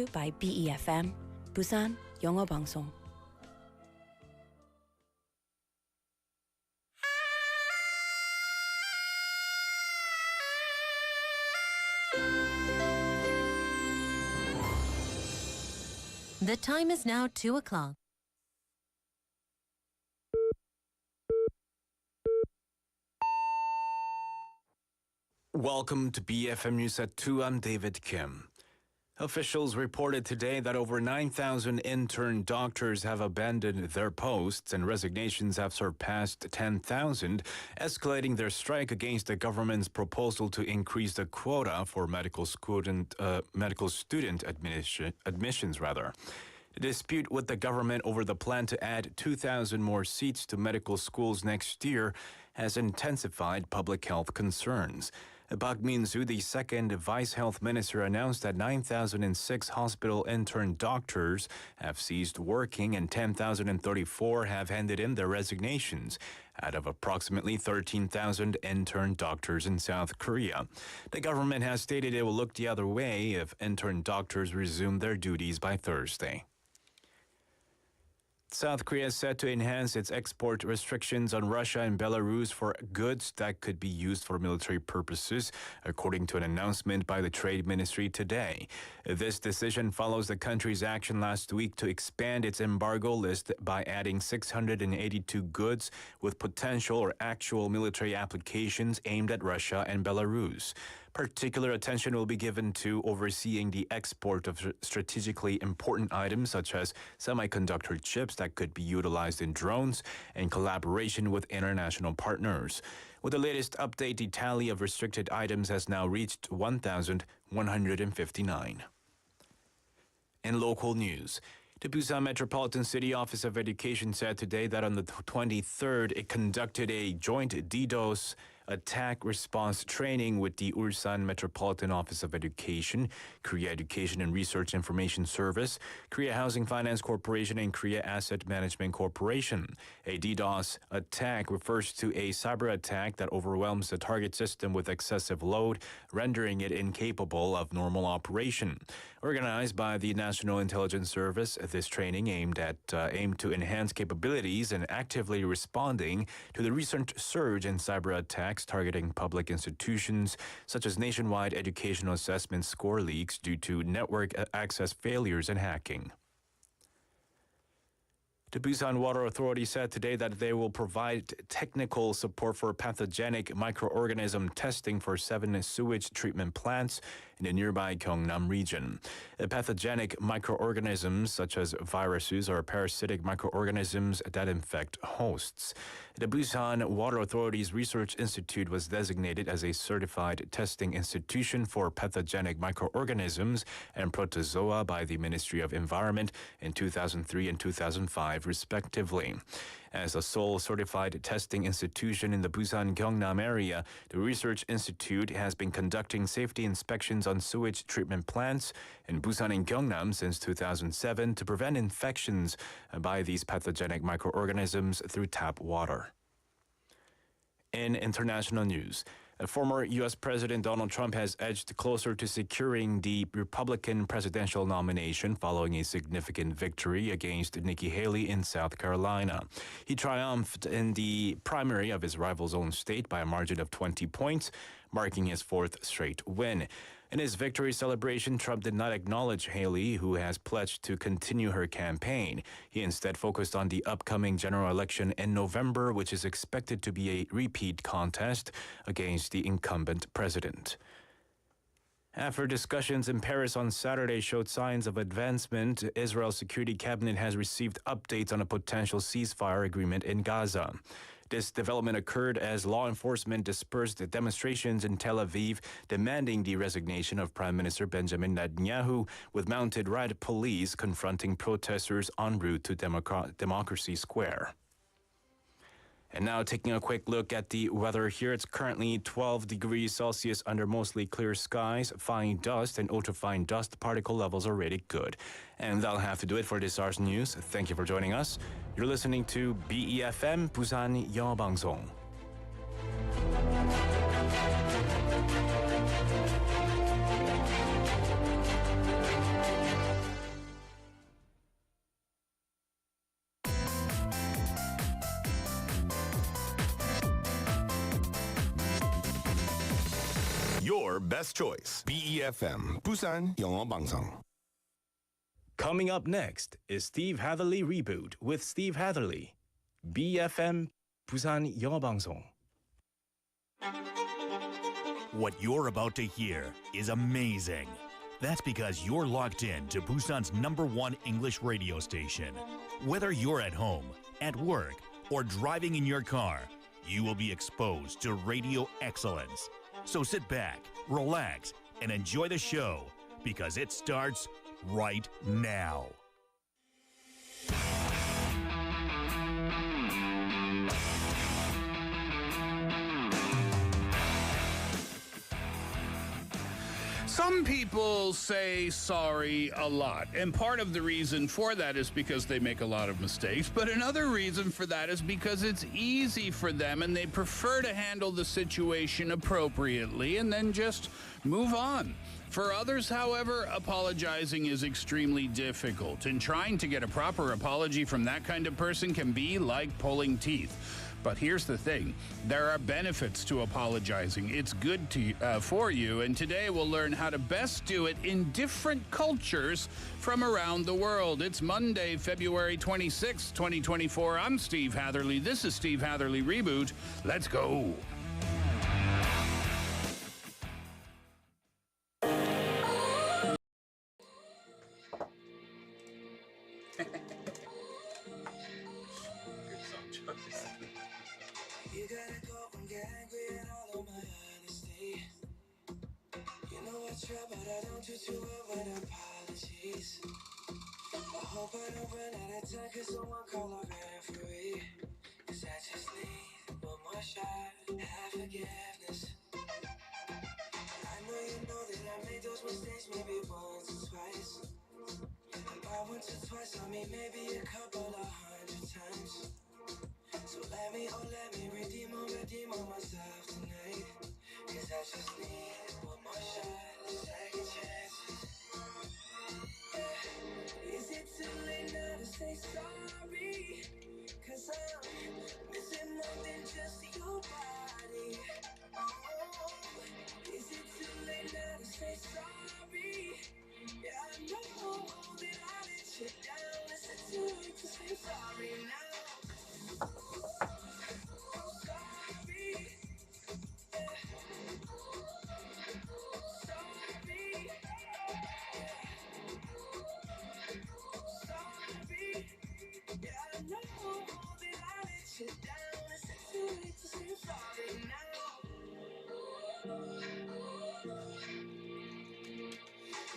you by BEFM, Busan 영어방송. The time is now 2 o'clock. Welcome to BFM News at 2. I'm David Kim. Officials reported today that over 9,000 intern doctors have abandoned their posts and resignations have surpassed 10,000, escalating their strike against the government's proposal to increase the quota for medical student admissions. The dispute with the government over the plan to add 2,000 more seats to medical schools next year has intensified public health concerns. Park Min-soo, the second vice health minister, announced that 9,006 hospital intern doctors have ceased working and 10,034 have handed in their resignations, out of approximately 13,000 intern doctors in South Korea. The government has stated it will look the other way if intern doctors resume their duties by Thursday. South Korea is set to enhance its export restrictions on Russia and Belarus for goods that could be used for military purposes, according to an announcement by the Trade Ministry today. This decision follows the country's action last week to expand its embargo list by adding 682 goods with potential or actual military applications aimed at Russia and Belarus. Particular attention will be given to overseeing the export of strategically important items such as semiconductor chips that could be utilized in drones and collaboration with international partners. With the latest update, the tally of restricted items has now reached 1,159. In local news, the Busan Metropolitan City Office of Education said today that on the 23rd, it conducted a joint DDoS attack response training with the Ulsan Metropolitan Office of Education, Korea Education and Research Information Service, Korea Housing Finance Corporation, and Korea Asset Management Corporation. A DDoS attack refers to a cyber attack that overwhelms the target system with excessive load, rendering it incapable of normal operation. Organized by the National Intelligence Service, this training aimed to enhance capabilities and actively responding to the recent surge in cyber attacks targeting public institutions, such as nationwide educational assessment score leaks due to network access failures and hacking. The Busan Water Authority said today that they will provide technical support for pathogenic microorganism testing for 7 sewage treatment plants in the nearby Gyeongnam region. The pathogenic microorganisms, such as viruses or parasitic microorganisms that infect hosts. The Busan Water Authority's Research Institute was designated as a certified testing institution for pathogenic microorganisms and protozoa by the Ministry of Environment in 2003 and 2005, respectively. As a sole certified testing institution in the Busan Gyeongnam area, the Research Institute has been conducting safety inspections on sewage treatment plants in Busan and Gyeongnam since 2007 to prevent infections by these pathogenic microorganisms through tap water. In international news, former U.S. President Donald Trump has edged closer to securing the Republican presidential nomination following a significant victory against Nikki Haley in South Carolina. He triumphed in the primary of his rival's own state by a margin of 20 points, marking his 4th straight win. In his victory celebration, Trump did not acknowledge Haley, who has pledged to continue her campaign. He instead focused on the upcoming general election in November, which is expected to be a repeat contest against the incumbent president. After discussions in Paris on Saturday showed signs of advancement, Israel's Security Cabinet has received updates on a potential ceasefire agreement in Gaza. This development occurred as law enforcement dispersed demonstrations in Tel Aviv demanding the resignation of Prime Minister Benjamin Netanyahu, with mounted riot police confronting protesters en route to Democracy Square. And now taking a quick look at the weather here. It's currently 12 degrees Celsius under mostly clear skies. Fine dust and ultrafine dust particle levels are rated good. And that'll have to do it for this hour's news. Thank you for joining us. You're listening to BEFM Busan 영어방송. your best choice. BEFM Busan 영어방송. Coming up next is Steve Hatherly Reboot with Steve Hatherly. BFM Busan 영어방송. What you're about to hear is amazing. That's because you're locked in to Busan's #1 English radio station. Whether you're at home, at work, or driving in your car, you will be exposed to radio excellence. So sit back, relax, and enjoy the show because it starts right now. Some people say sorry a lot, and part of the reason for that is because they make a lot of mistakes, but another reason for that is because it's easy for them and they prefer to handle the situation appropriately and then just move on. For others, however, apologizing is extremely difficult, and trying to get a proper apology from that kind of person can be like pulling teeth. But here's the thing. There are benefits to apologizing. It's good for you, and today we'll learn how to best do it in different cultures from around the world. It's Monday, February 26, 2024. I'm Steve Hatherly. This is Steve Hatherly Reboot. Let's go. You gotta go and get angry at all of my honesty. You know I try, but I don't do too well with apologies. I hope I don't run out of time, cause someone call a referee. Cause I just need one more shot, have forgiveness. I know you know that I made those mistakes maybe once or twice. And by once or twice, I mean maybe a couple of 100 times. So let me redeem on myself tonight. Cause I just need one more shot, second chances. Yeah. Is it too late now to say sorry? Cause I'm missing more than just your body. Oh, is it too late now to say sorry? Yeah, I know that I let you down. Is it too late to say sorry now?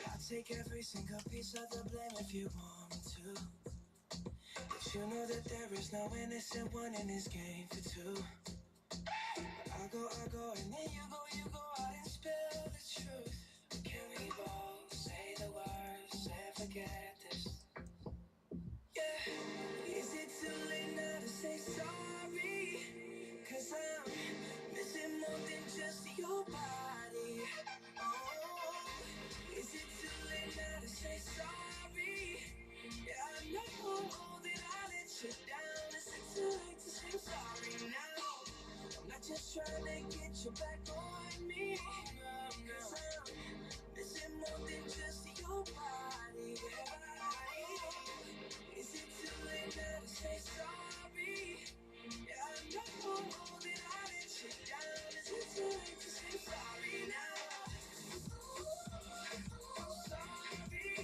I'll take every single piece of the blame if you want me to. But you know that there is no innocent one in this game for two. I go, and then you go out and spill the truth. But can we both say the words and forget this? Yeah, is it too late now to say sorry? Cause I'm missing more than just your body. Oh, is it too late now to say sorry? Yeah, I know that I let you down. Is it too late to say sorry now? I'm not just trying to get you back on me. Cause I'm missing more than just your body. Is it too late now to say sorry? Yeah, I know that I let you down. Is it too late to say sorry now? Sorry.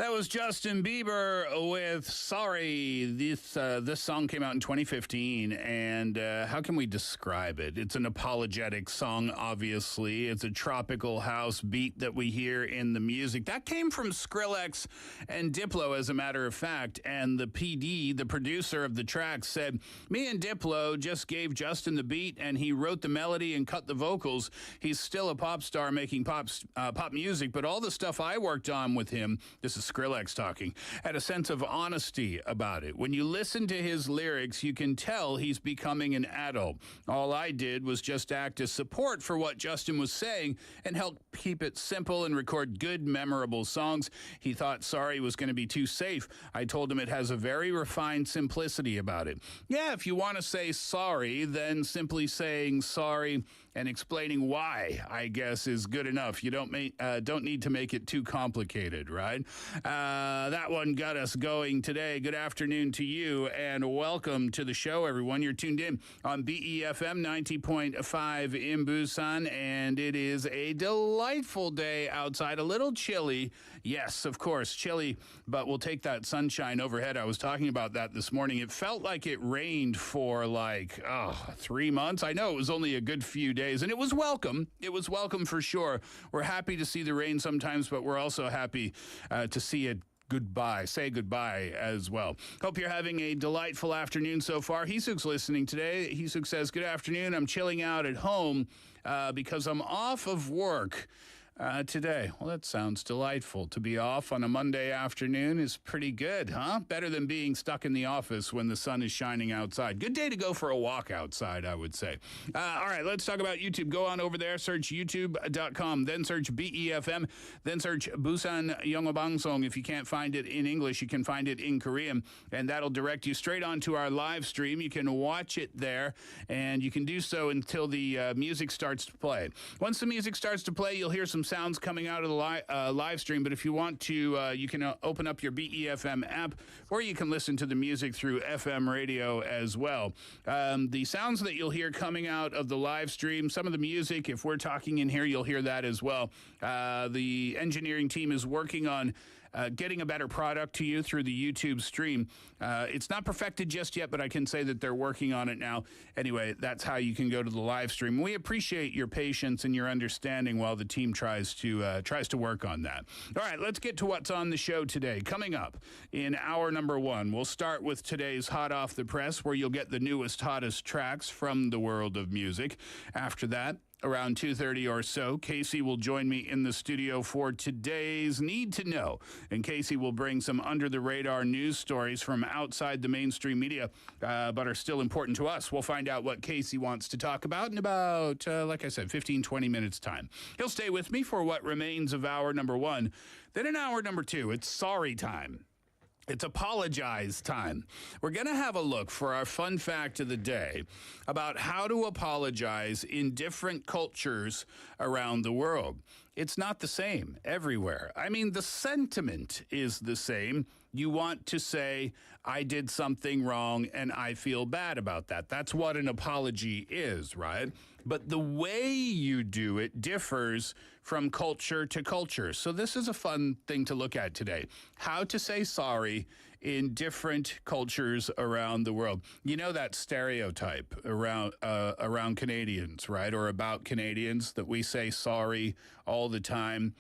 That was Justin Bieber with Sorry. This song came out in 2015, and how can we describe it? It's an apologetic song, obviously. It's a tropical house beat that we hear in the music. That came from Skrillex and Diplo, as a matter of fact, and the PD, the producer of the track, said, me and Diplo just gave Justin the beat, and he wrote the melody and cut the vocals. He's still a pop star making pop music, but all the stuff I worked on with him, this is Skrillex talking, had a sense of honesty about it. When you listen to his lyrics, you can tell he's becoming an adult. All I did was just act as support for what Justin was saying and help keep it simple and record good, memorable songs. He thought Sorry was going to be too safe. I told him it has a very refined simplicity about it. Yeah, if you want to say sorry, then simply saying sorry and explaining why, I guess, is good enough. You don't need to make it too complicated, right? That one got us going today. Good afternoon to you, and welcome to the show, everyone. You're tuned in on BEFM 90.5 in Busan, and it is a delightful day outside. A little chilly. Yes, of course, chilly, but we'll take that sunshine overhead. I was talking about that this morning. It felt like it rained for 3 months. I know it was only a good few days, and it was welcome. It was welcome for sure. We're happy to see the rain sometimes, but we're also happy to see it say goodbye as well. Hope you're having a delightful afternoon so far. Hisuk's listening today. Hisuk says, good afternoon. I'm chilling out at home because I'm off of work today. Well, that sounds delightful. To be off on a Monday afternoon is pretty good, huh? Better than being stuck in the office when the sun is shining outside. Good day to go for a walk outside, I would say. All right, let's talk about YouTube. Go on over there, search youtube.com, then search BEFM, then search Busan 영어방송. If you can't find it in English, you can find it in Korean, and that'll direct you straight onto our live stream. You can watch it there, and you can do so until the music starts to play. Once the music starts to play, you'll hear some sounds coming out of the live stream, but if you want to, you can open up your BEFM app, or you can listen to the music through FM radio as well. The sounds that you'll hear coming out of the live stream, some of the music, if we're talking in here, you'll hear that as well. The engineering team is working on getting a better product to you through the YouTube stream. It's not perfected just yet, but I can say that they're working on it now. Anyway, that's how you can go to the live stream. We appreciate your patience and your understanding while the team tries to work on that. All right, let's get to what's on the show today. Coming up in hour number one, we'll start with today's Hot Off the Press, where you'll get the newest, hottest tracks from the world of music. After that, around 2:30 or so, Casey will join me in the studio for today's Need to Know. And Casey will bring some under-the-radar news stories from outside the mainstream media, but are still important to us. We'll find out what Casey wants to talk about in about, like I said, 15, 20 minutes' time. He'll stay with me for what remains of hour number one. Then in hour number two, it's sorry time. It's apologize time. We're going to have a look for our fun fact of the day about how to apologize in different cultures around the world. It's not the same everywhere. I mean, the sentiment is the same. You want to say, I did something wrong and I feel bad about that. That's what an apology is, right? But the way you do it differs from culture to culture. So this is a fun thing to look at today. How to say sorry in different cultures around the world. You know that stereotype around Canadians, right? Or about Canadians, that we say sorry all the time.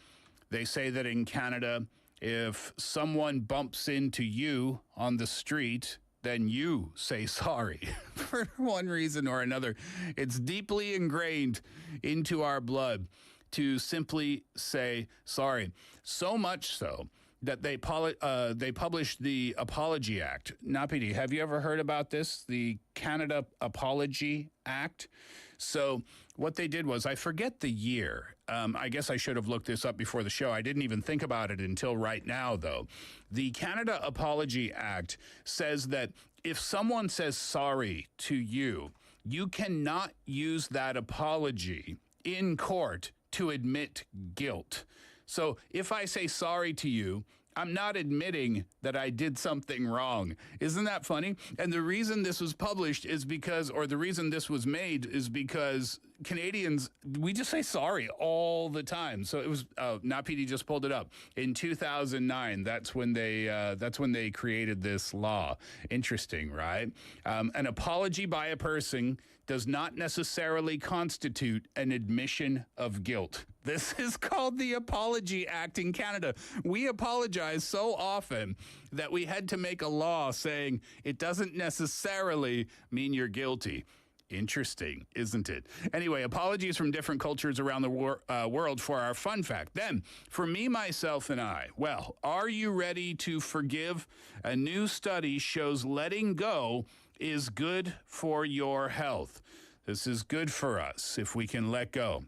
They say that in Canada, if someone bumps into you on the street, then you say sorry for one reason or another. It's deeply ingrained into our blood to simply say sorry. So much so that they published the Apology Act. Napidi, have you ever heard about this? The Canada Apology Act? So what they did was, I forget the year. I guess I should have looked this up before the show. I didn't even think about it until right now, though. The Canada Apology Act says that if someone says sorry to you, you cannot use that apology in court to admit guilt. So if I say sorry to you I'm not admitting that I did something wrong. Isn't that funny? And the reason this was published is because, or the reason this was made is because Canadians, we just say sorry all the time. So it was, now PD just pulled it up. In 2009, that's when they created this law. Interesting, right? An apology by a person does not necessarily constitute an admission of guilt. This is called the Apology Act in Canada. We apologize so often that we had to make a law saying it doesn't necessarily mean you're guilty. Interesting, isn't it? Anyway, apologies from different cultures around the world for our fun fact. Then, for me, myself, and I, well, are you ready to forgive? A new study shows letting go is good for your health. This is good for us if we can let go.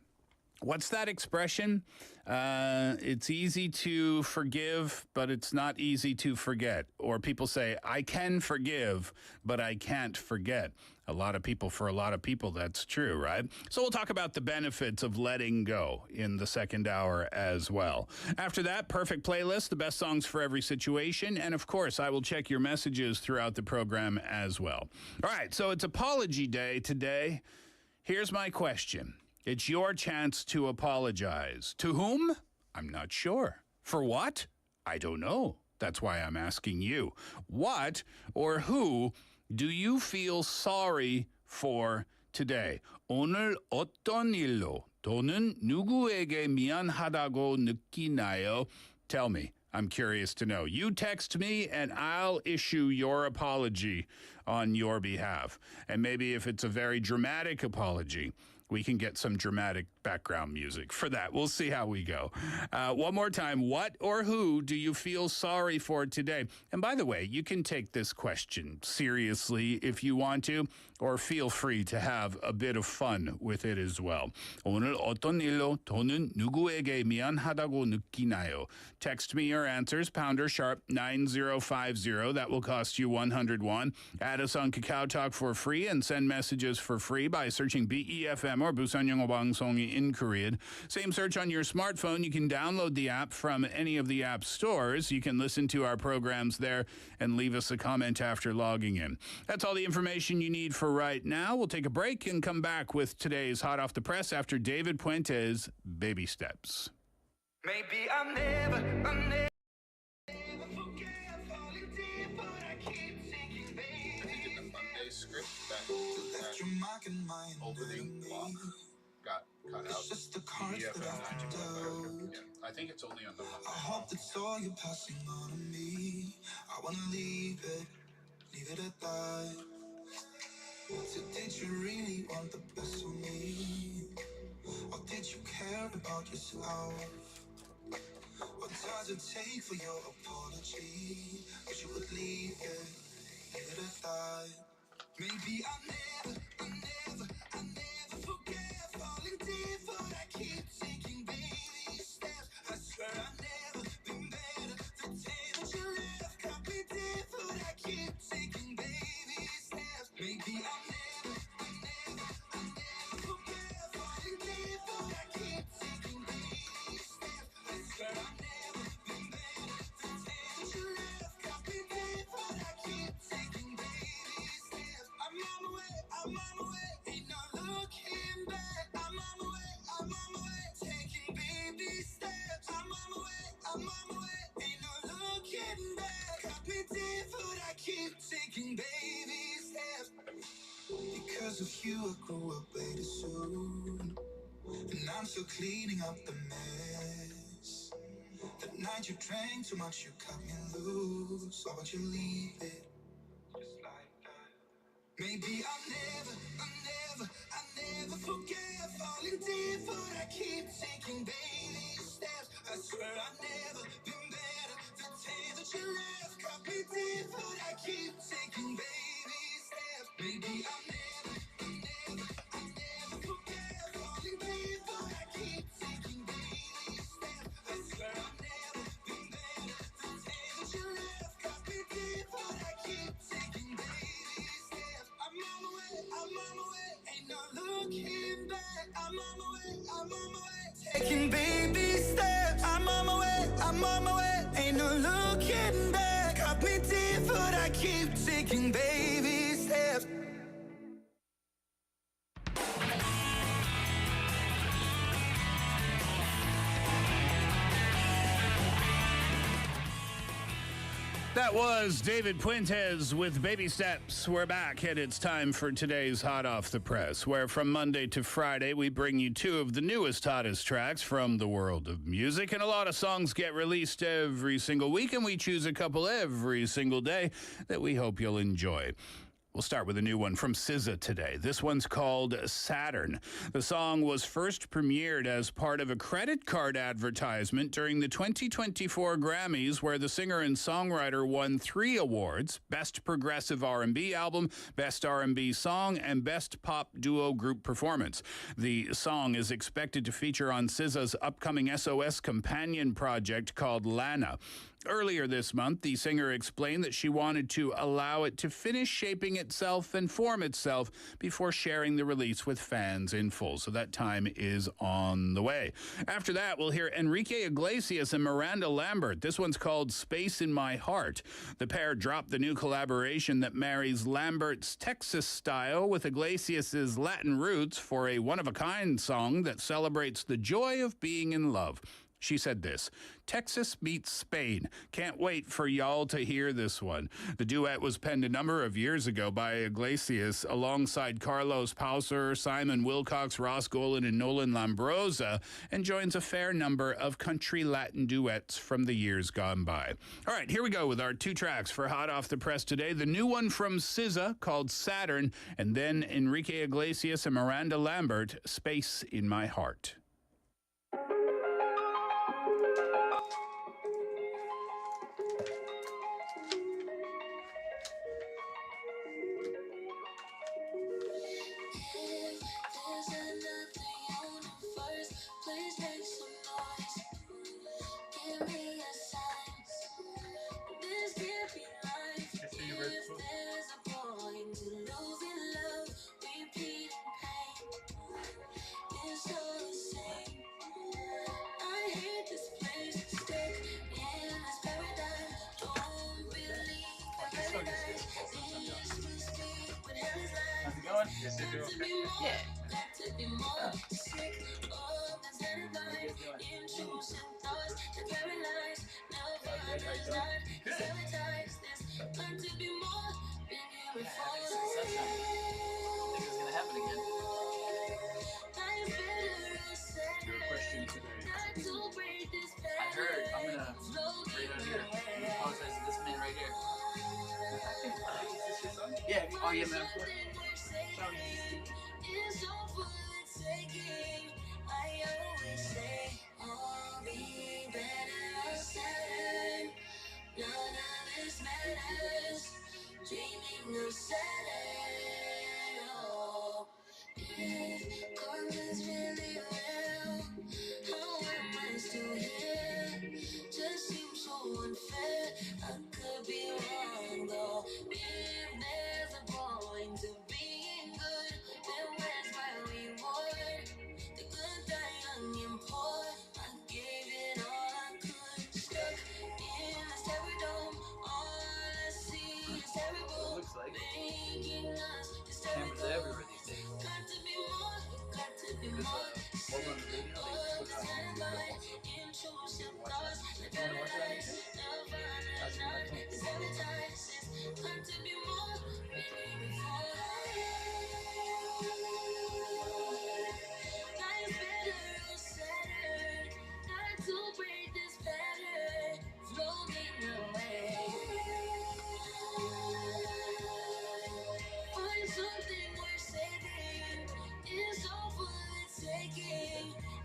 What's that expression? It's easy to forgive, but it's not easy to forget. Or people say, I can forgive, but I can't forget. For a lot of people, that's true, right? So we'll talk about the benefits of letting go in the second hour as well. After that, perfect playlist, the best songs for every situation. And of course, I will check your messages throughout the program as well. All right, so it's Apology Day today. Here's my question. It's your chance to apologize. To whom? I'm not sure. For what? I don't know. That's why I'm asking you. What or who do you feel sorry for today? 오늘 어떤 일로 또는 누구에게 미안하다고 느끼나요? Tell me. I'm curious to know. You text me and I'll issue your apology on your behalf. And maybe if it's a very dramatic apology, we can get some dramatic background music for that. We'll see how we go. One more time, what or who do you feel sorry for today? And by the way, you can take this question seriously if you want to, or feel free to have a bit of fun with it as well. 오늘 어떤 일로 또는 누구에게 미안하다고 느끼나요? Text me your answers, pounder sharp 9050. That will cost you 101. Add us on Kakao Talk for free and send messages for free by searching BEFM or 부산영어방송 in Korean. Same search on your smartphone. You can download the app from any of the app stores. You can listen to our programs there and leave us a comment after logging in. That's all the information you need for right now. We'll take a break and come back with today's Hot Off the Press after David Puente's Baby Steps. Maybe I'll never forget falling deep, but I keep thinking, baby. The Monday script that Left your mark in my opening block got cut out. Just the cards that I've dealt. Yeah, I think it's only on the Monday. I hope that's all you're passing on to me. I wanna leave it at that. So did you really want the best for me? Or did you care about yourself? What does it take for your apology? Wish you would leave it at that. Maybe I'll never forget falling deep, but I keep taking baby steps. I swear I've never been better. The day that you left cut me deep, but I keep taking baby steps. Maybe I'll never forget falling deep, but I keep taking baby steps. I swear I've never been better. The day that you left cut me deep, but I keep taking baby steps. I'm on my way, ain't no looking back. I'm on my way, taking baby steps. I'm on my way, ain't no looking back. Cut me deep, but I keep taking baby steps. Because of you, I grew up way too soon, and I'm still cleaning up the mess. That night you drank too much, you cut me loose. Why would you leave it just like that? Maybe I'll never forget falling deep, but I keep taking baby steps. I swear I've never been better. The day that you left cut me deep, but I keep taking baby steps. Maybe I'll never forget falling deep, but I keep taking baby steps. I swear I've never been better. The day that you left cut me deep, but I keep taking baby steps. I'm on my way, ain't no looking back. I'm on my way, taking baby steps. I'm on my way, ain't no looking keep taking baby steps. That was David Puentes with Baby Steps. We're back, and it's time for today's Hot Off the Press, where from Monday to Friday, we bring you two of the newest, hottest tracks from the world of music. And a lot of songs get released every single week, and we choose a couple every single day that we hope you'll enjoy. We'll start with a new one from SZA today. This one's called Saturn. The song was first premiered as part of a credit card advertisement during the 2024 Grammys, where the singer and songwriter won 3 awards: Best Progressive R&B Album, Best R&B Song, and Best Pop Duo Group Performance. The song is expected to feature on SZA's upcoming SOS companion project called Lana. Earlier this month, the singer explained that she wanted to allow it to finish shaping itself and form itself before sharing the release with fans in full. So that time is on the way. After that, we'll hear Enrique Iglesias and Miranda Lambert. This one's called Space in My Heart. The pair dropped the new collaboration that marries Lambert's Texas style with Iglesias's Latin roots for a one-of-a-kind song that celebrates the joy of being in love. She said this: Texas meets Spain. Can't wait for y'all to hear this one. The duet was penned a number of years ago by Iglesias alongside Carlos Pauser, Simon Wilcox, Ross Golan, and Nolan Lambrosa, and joins a fair number of country Latin duets from the years gone by. All right, here we go with our 2 tracks for Hot Off the Press today. The new one from SZA called Saturn, and then Enrique Iglesias and Miranda Lambert, Space in My Heart.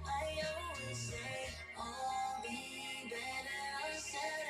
I always say, I'll be better on Saturday.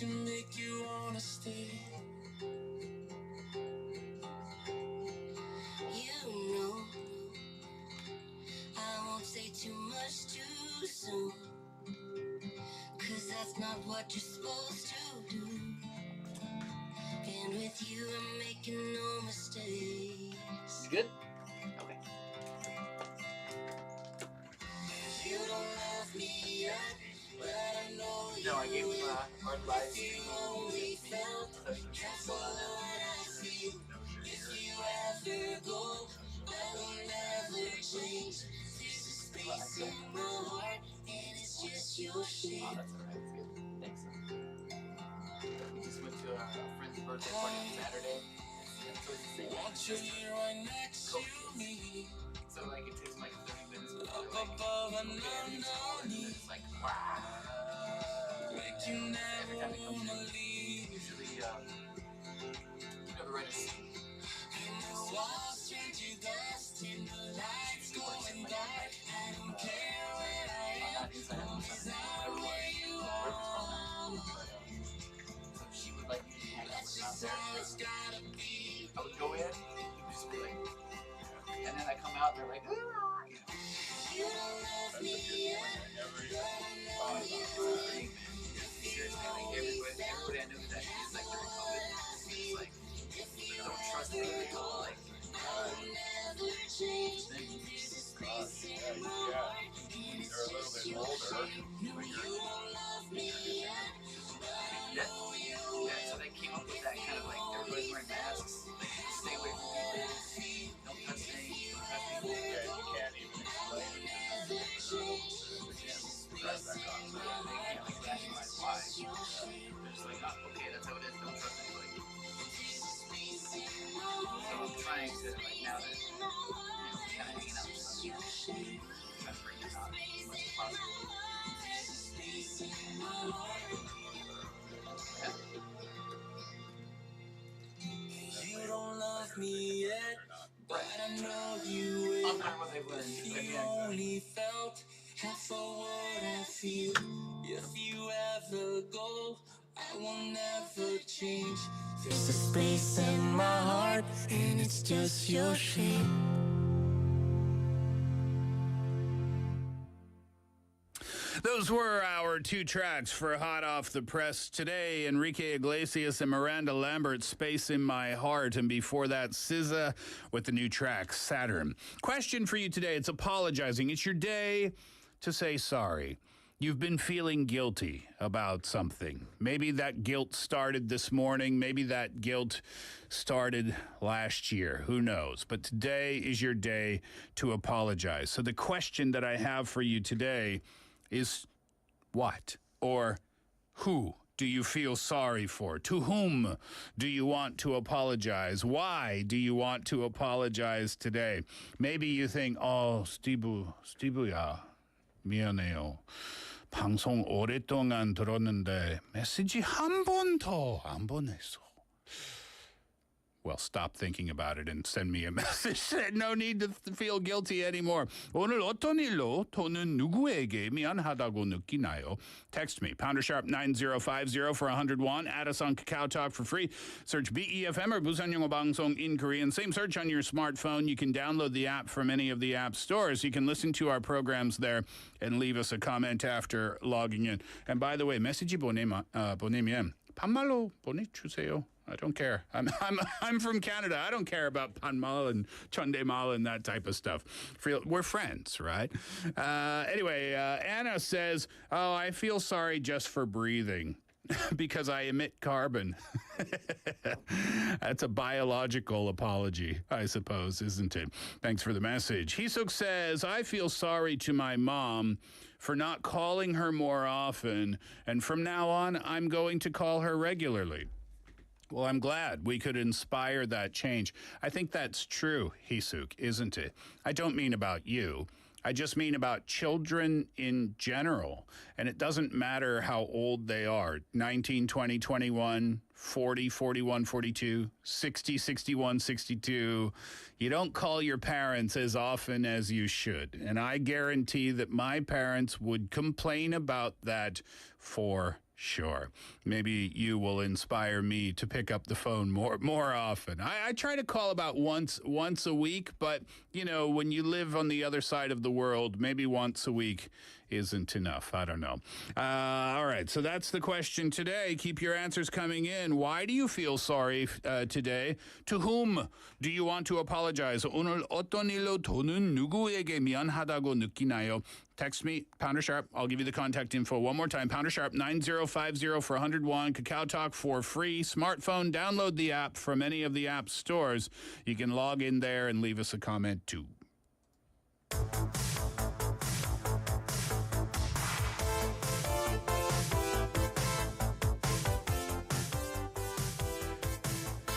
to make you wanna stay. You know, I won't say too much too soon, 'cause that's not what you're supposed to do. And with you, I'm making no mistakes. Good? Okay. You don't love me yet, but I know you. No, I gave him our lives. If you only felt that's all that I feel. If you ever go, I will never change. There's a space in my heart, and it's just your shape. Oh, that's alright. That's good. Thanks. We just went to a friend's birthday party on Saturday. So it's the same. Want you here right next to me. So like it takes like 30 minutes Up before like, above and okay, everything's cool, and then it's like wow. Make you Every never time it comes wanna in, leave. usually the writer scene. I'll send you dust in the lights going dark. I don't care where I am, I'm where you are. So she would like me to hang out That's with her out just there. how it's gotta be. I would go in, he'd just be like, and then I come out and they're like, ah, you know. You don't love me yet, but I know you. Seriously, like everybody I knew that is like during COVID. It's like, don't trust anything. Like, Never change. There's a space in my heart, and it's just your shape. No, you don't love me yet, but I yeah. know you. Yeah, so they came up with that kind of like everybody's wearing masks. Like, stay away from people. Don't touch things. Don't touch people. Yeah, you can't even explain it. Right back on. They can't like rationalize why. They're just like, oh, okay, that's how it is. Don't trust anybody. So I'm trying to like now that kind of hanging out with stuff, try to bring it out as much as possible. You don't love me yet, but I know you will. I'll learn what they've learned. If you only felt half of what I feel. If you ever go, I will never change. There's a space in my heart, and it's just your shape. Those were our two tracks for Hot Off the Press today. Enrique Iglesias and Miranda Lambert, Space in My Heart. And before that, SZA with the new track, Saturn. Question for you today. It's apologizing. It's your day to say sorry. You've been feeling guilty about something. Maybe that guilt started this morning. Maybe that guilt started last year. Who knows? But today is your day to apologize. So the question that I have for you today is what or who do you feel sorry for? To whom do you want to apologize? Why do you want to apologize today? Maybe you think, 스티브야, 미안해요. 방송 오랫동안 들었는데 메시지 한 번 더 안 보냈어. Well, stop thinking about it and send me a message. No need to feel guilty anymore. 오늘 어떤 일로 또는 누구에게 미안하다고 느끼나요? Text me, #sharp 9050 for 101. Add us on Kakao Talk for free. Search BEFM or 부산영어방송 in Korean. Same search on your smartphone. You can download the app from any of the app stores. You can listen to our programs there and leave us a comment after logging in. And by the way, 메시지 보내면 반말로 보내주세요. I don't care. I'm from Canada. I don't care about panmal and chondemal and that type of stuff. We're friends, right? Anyway, Anna says, I feel sorry just for breathing because I emit carbon. That's a biological apology, I suppose, isn't it? Thanks for the message. Hisuk says, I feel sorry to my mom for not calling her more often, and from now on, I'm going to call her regularly. Well, I'm glad we could inspire that change. I think that's true, Hisuk, isn't it? I don't mean about you. I just mean about children in general. And it doesn't matter how old they are, 19, 20, 21, 40, 41, 42, 60, 61, 62. You don't call your parents as often as you should. And I guarantee that my parents would complain about that for Sure. Maybe you will inspire me to pick up the phone more often. I try to call about once a week, but, you know, when you live on the other side of the world, maybe once a week isn't enough. I don't know. All right, so that's the question today. Keep your answers coming in. Why do you feel sorry today? To whom do you want to apologize? 오늘 어떤 일로 또는 누구에게 미안하다고 느끼나요? Text me, pounder sharp. I'll give you the contact info one more time. Pounder sharp 9050 for 101. Kakao Talk for free. Smartphone, download the app from any of the app stores. You can log in there and leave us a comment too.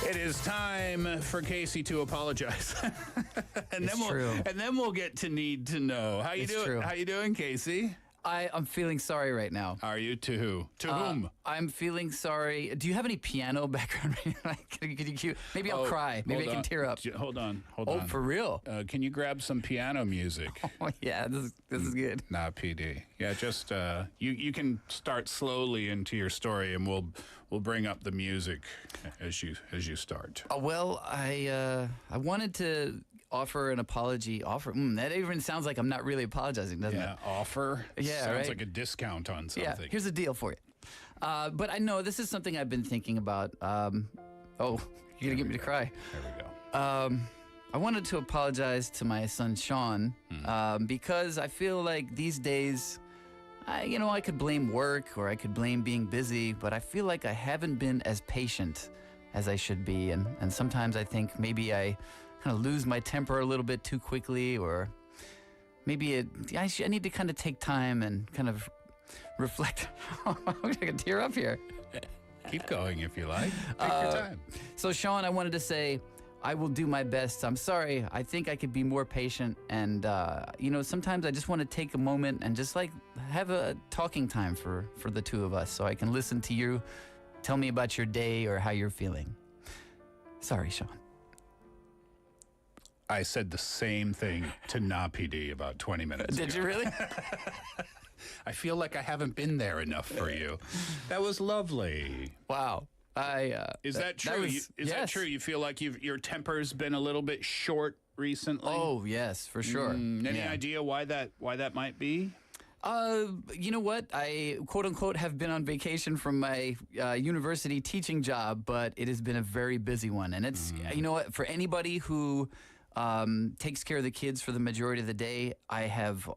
It is time for Casey to apologize. and then we'll get to need to know. How you doing? True. How you doing, Casey? I'm feeling sorry right now. Are you? To who? To whom? I'm feeling sorry. Do you have any piano background? Maybe I'll cry. Maybe I can tear up. Hold on. Oh, for real? Can you grab some piano music? Oh, yeah, this is good. Nah, PD. Yeah, just you can start slowly into your story, and we'll bring up the music as you start. Well, I wanted to offer an apology. That even sounds like I'm not really apologizing, doesn't it? Offer. Yeah, sounds right? like a discount on something. Yeah, here's the deal for you. But I know this is something I've been thinking about. You're gonna get me to cry. There we go. I wanted to apologize to my son Sean because I feel like these days, I could blame work or I could blame being busy, but I feel like I haven't been as patient as I should be, and sometimes I think maybe I kind of lose my temper a little bit too quickly, or maybe I need to kind of take time and kind of reflect. I'm gonna tear up here. Keep going if you like. Take your time. So Sean, I wanted to say, I will do my best. I'm sorry. I think I could be more patient, and sometimes I just want to take a moment and just like have a talking time for the two of us, so I can listen to you, tell me about your day or how you're feeling. Sorry, Sean. I said the same thing to Na PD about 20 minutes ago. Did you really? I feel like I haven't been there enough for you. That was lovely. Wow. Is that true? Is that true? You feel like your temper's been a little bit short recently? Oh, yes, for sure. Any idea why that might be? You know what? I, quote unquote, have been on vacation from my university teaching job, but it has been a very busy one. And it's, you know what, for anybody who takes care of the kids for the majority of the day, I have,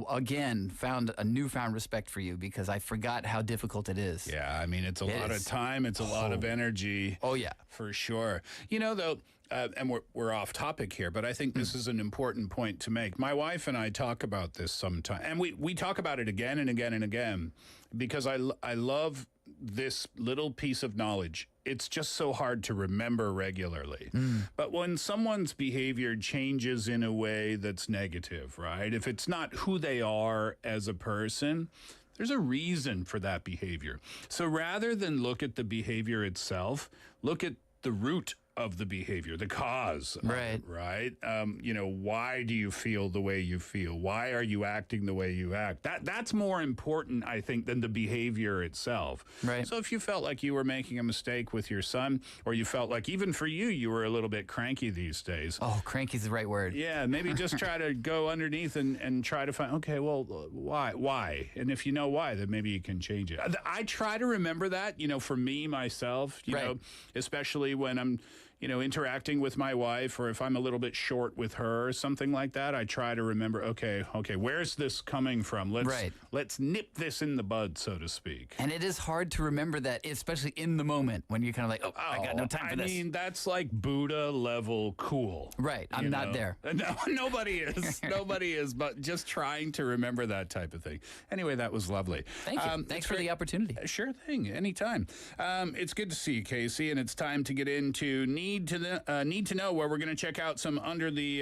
again, found a newfound respect for you because I forgot how difficult it is. Yeah, I mean, it's a lot of time. It's a lot of energy. Oh, yeah. For sure. You know, though, and we're off topic here, but I think this is an important point to make. My wife and I talk about this sometimes, and we talk about it again and again and again because I love this little piece of knowledge. It's just so hard to remember regularly. But when someone's behavior changes in a way that's negative, right? If it's not who they are as a person, there's a reason for that behavior. So rather than look at the behavior itself, look at the root of the behavior, the cause. Right. Right. Why do you feel the way you feel? Why are you acting the way you act? That's more important, I think, than the behavior itself. Right. So if you felt like you were making a mistake with your son, or you felt like even for you were a little bit cranky these days. Oh, cranky's the right word. Yeah, maybe just try to go underneath and try to find, okay, well, why? And if you know why, then maybe you can change it. I try to remember that, for me, myself, you know, especially when I'm, interacting with my wife, or if I'm a little bit short with her or something like that, I try to remember, okay, where's this coming from? Let's nip this in the bud, so to speak. And it is hard to remember that, especially in the moment when you're kind of like, I got no time for this. I mean, that's like Buddha level cool. Right. I'm not there. No, nobody is. Nobody is, but just trying to remember that type of thing. Anyway, that was lovely. Thank you. Thanks for the opportunity. Sure thing. Anytime. It's good to see you, Casey, and it's time to get into Need to Know, where we're going to check out some under the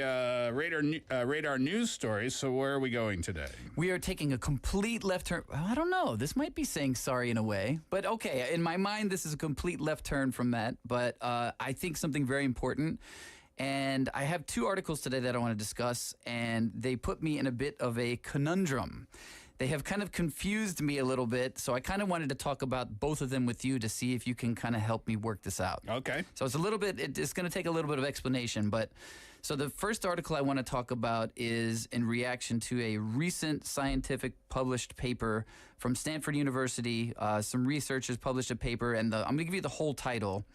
radar news stories. So where are we going today? We are taking a complete left turn. I don't know. This might be saying sorry in a way, but okay. In my mind, this is a complete left turn from that. But I think something very important. And I have two articles today that I want to discuss, and they put me in a bit of a conundrum. They have kind of confused me a little bit, so I kind of wanted to talk about both of them with you to see if you can kind of help me work this out. Okay. So it's a little bit, it's going to take a little bit of explanation, but so the first article I want to talk about is in reaction to a recent scientific published paper from Stanford University. Some researchers published a paper, and I'm going to give you the whole title.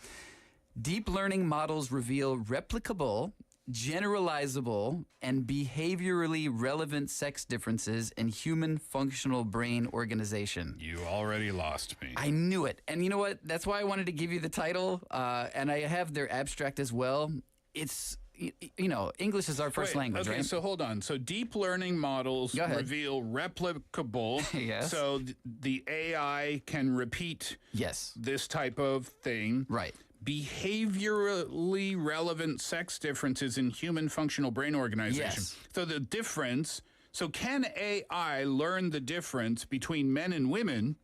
Deep learning models reveal replicable, generalizable, and behaviorally relevant sex differences in human functional brain organization. You already lost me. I knew it. And you know what? That's why I wanted to give you the title. And I have their abstract as well. It's, you know, English is our first language, okay, right? so hold on. So deep learning models reveal replicable. Yes. So the AI can repeat this type of thing. Right. Behaviorally relevant sex differences in human functional brain organization. Yes. So the difference, so can AI learn the difference between men and women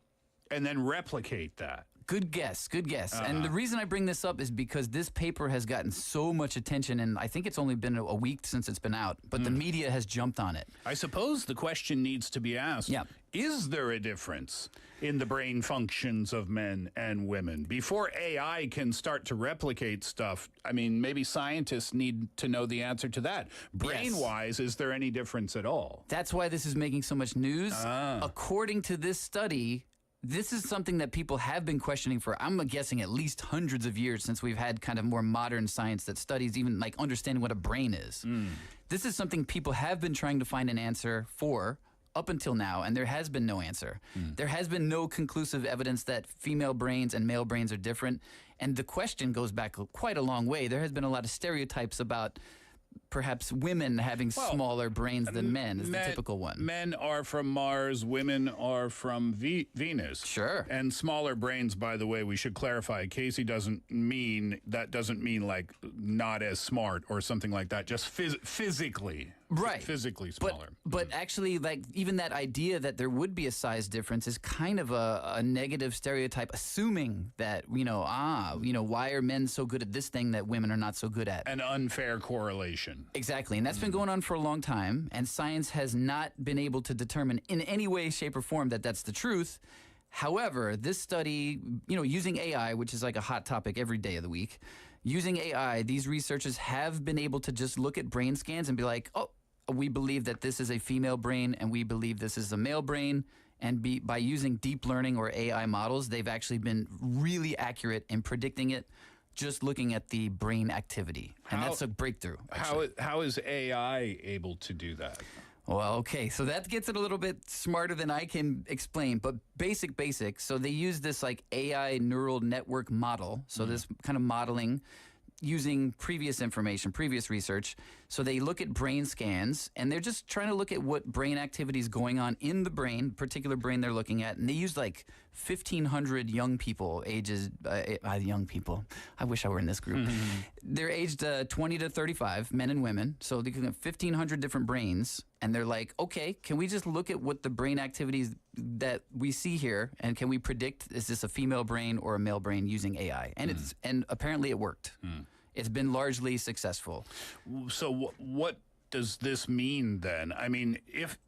and then replicate that? Good guess. Good guess. And the reason I bring this up is because this paper has gotten so much attention, and I think it's only been a week since it's been out, but the media has jumped on it. I suppose the question needs to be asked, is there a difference in the brain functions of men and women? Before AI can start to replicate stuff, I mean, maybe scientists need to know the answer to that. Brain-wise, is there any difference at all? That's why this is making so much news. According to this study, this is something that people have been questioning for, I'm guessing, at least hundreds of years since we've had kind of more modern science that studies even like understanding what a brain is. This is something people have been trying to find an answer for up until now, and there has been no answer. There has been no conclusive evidence that female brains and male brains are different, and the question goes back quite a long way. There has been a lot of stereotypes about perhaps women having smaller brains than men is the typical one. Men are from Mars, women are from Venus. Sure. And smaller brains, by the way, we should clarify. Casey doesn't mean like not as smart or something like that, just physically. Right. Physically smaller. But actually, like, even that idea that there would be a size difference is kind of a negative stereotype, assuming that, why are men so good at this thing that women are not so good at? An unfair correlation. Exactly. And that's been going on for a long time, and science has not been able to determine in any way, shape, or form that that's the truth. However, this study, using AI, which is like a hot topic every day of the week, using AI, these researchers have been able to just look at brain scans and be like, oh, we believe that this is a female brain and we believe this is a male brain. And by using deep learning or AI models, they've actually been really accurate in predicting it just looking at the brain activity. And that's a breakthrough. How is AI able to do that? Well, okay, so that gets it a little bit smarter than I can explain, but basic. So they use this like AI neural network model. So this kind of modeling using previous information, previous research. So they look at brain scans, and they're just trying to look at what brain activity is going on in the brain, particular brain they're looking at. And they use like 1,500 young people, young people. I wish I were in this group. They're aged 20 to 35, men and women. So they can have 1,500 different brains. And they're like, okay, can we just look at what the brain activities that we see here, and can we predict, is this a female brain or a male brain using AI? And and apparently it worked. It's been largely successful. So what does this mean then? I mean,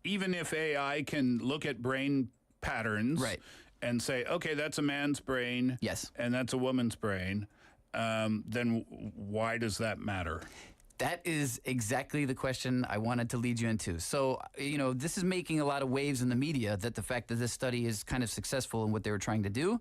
even if AI can look at brain patterns and say, okay, that's a man's brain, and that's a woman's brain, then why does that matter? That is exactly the question I wanted to lead you into. So, this is making a lot of waves in the media, that the fact that this study is kind of successful in what they were trying to do.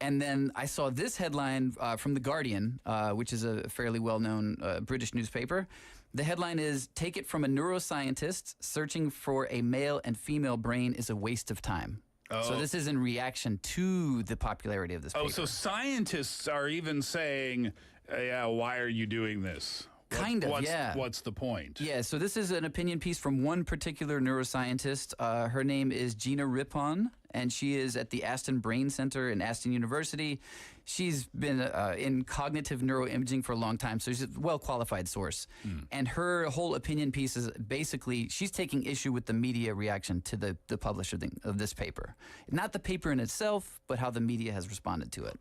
And then I saw this headline from The Guardian, which is a fairly well-known British newspaper. The headline is, "Take it from a neuroscientist, searching for a male and female brain is a waste of time." So this is in reaction to the popularity of this paper. So scientists are even saying, why are you doing this? What's the point? Yeah, so this is an opinion piece from one particular neuroscientist. Her name is Gina Rippon, and she is at the Aston Brain Center in Aston University. She's been in cognitive neuroimaging for a long time, so she's a well-qualified source. And her whole opinion piece is basically, she's taking issue with the media reaction to the publisher of this paper. Not the paper in itself, but how the media has responded to it.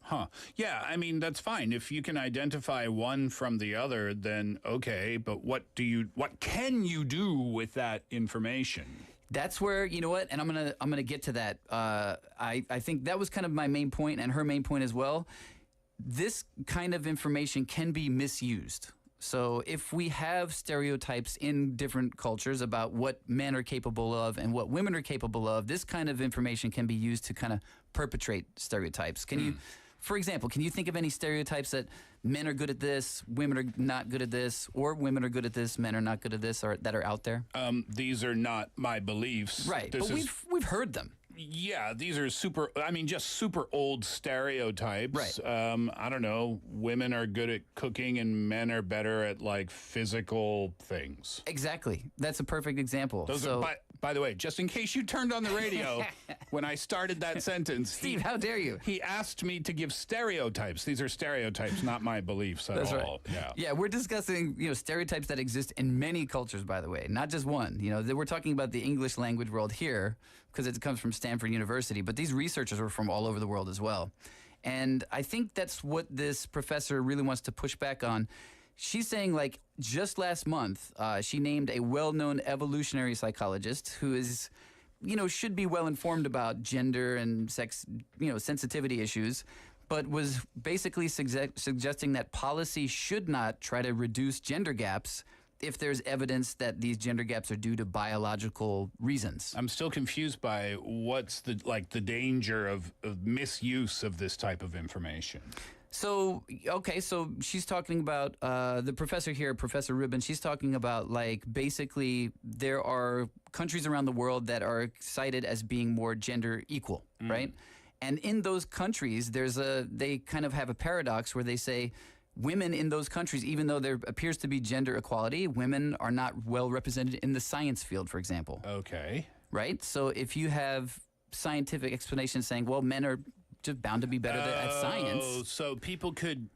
Yeah, I mean, that's fine. If you can identify one from the other, then okay, but what can you do with that information? That's where, you know what, and I'm gonna get to that. I think that was kind of my main point and her main point as well. This kind of information can be misused. So if we have stereotypes in different cultures about what men are capable of and what women are capable of, this kind of information can be used to kind of perpetrate stereotypes. Can you, for example, can you think of any stereotypes that men are good at this, women are not good at this, or women are good at this, men are not good at this, or that are out there? These are not my beliefs. Right, This but is- we've heard them. Yeah, these are just super old stereotypes. Right. I don't know. Women are good at cooking and men are better at like physical things. Exactly. That's a perfect example. Those are, by the way, just in case you turned on the radio when I started that sentence. Steve, how dare you? He asked me to give stereotypes. These are stereotypes, not my beliefs at That's all. right. Yeah, we're discussing, stereotypes that exist in many cultures, by the way, not just one. We're talking about the English language world here because it comes from Stanford University, but these researchers are from all over the world as well. And I think that's what this professor really wants to push back on. She's saying, like, just last month, she named a well-known evolutionary psychologist who is, should be well-informed about gender and sex, sensitivity issues, but was basically suggesting that policy should not try to reduce gender gaps if there's evidence that these gender gaps are due to biological reasons. I'm still confused by what's the danger of misuse of this type of information. So she's talking about the professor here, Professor Rubin. She's talking about, like, basically there are countries around the world that are cited as being more gender equal, right? And in those countries, they kind of have a paradox where they say women in those countries, even though there appears to be gender equality, women are not well represented in the science field, for example. Okay. Right? So if you have scientific explanations saying, well, men are just bound to be better at science. So people could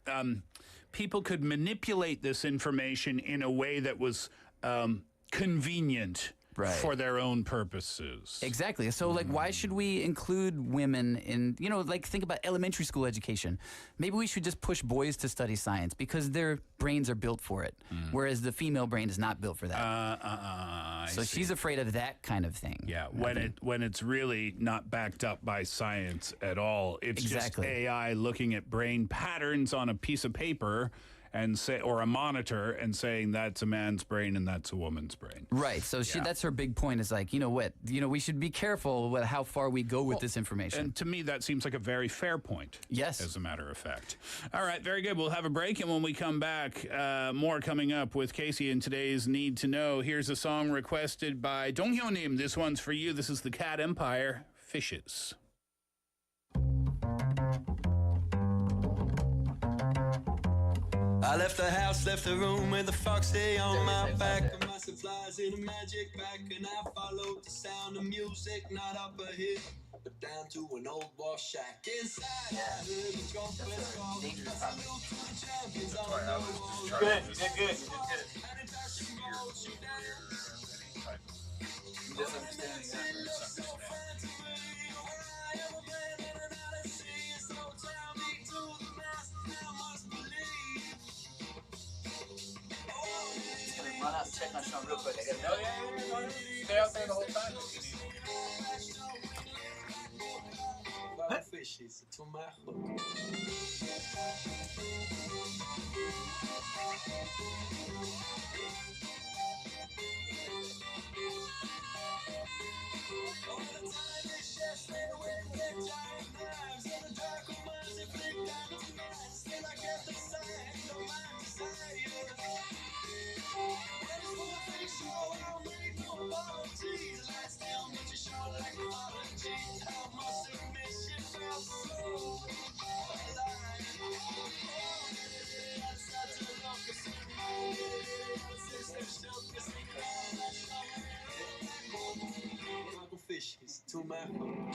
manipulate this information in a way that was convenient for their own purposes. Exactly. So, like, why should we include women in, think about elementary school education. Maybe we should just push boys to study science because their brains are built for it, whereas the female brain is not built for that. So she's afraid of that kind of thing. Yeah, when it's really not backed up by science at all. It's just AI looking at brain patterns on a piece of paper or a monitor and saying that's a man's brain and that's a woman's brain. Right. So that's her big point is, like, we should be careful with how far we go with this information. And to me, that seems like a very fair point. Yes. As a matter of fact. All right. Very good. We'll have a break. And when we come back, more coming up with Casey in today's Need to Know. Here's a song requested by Dong Hyo-nim. This one's for you. This is the Cat Empire, Fishes. I left the house, left the room with a foxy on my back. And my supplies in a magic bag, and I followed the sound of music, not up a hill, but down to an old bar shack. Inside, I heard the trumpets call. I salute to the champions on the wall. Good, you did good. Run out and check on Sean real quick. I gotta know. Yeah. Stay out there the whole time. Fishes to my hook. All the time they share, stay away from their giant knives. In the dark of minds, they flick down the night. Still I get the sign, no mind desire. When it's full of fake show, I'll make no apologies. Lights down, but you show like apologies. How much submission felt so alive. I'm such a local fishes to my home.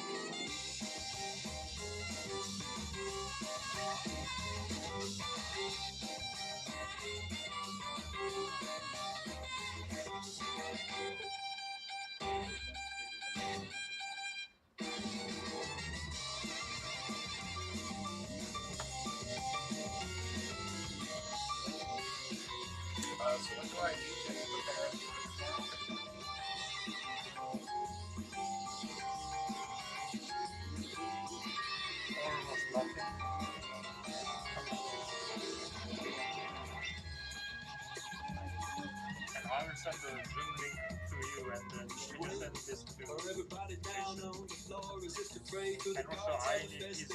And also I need his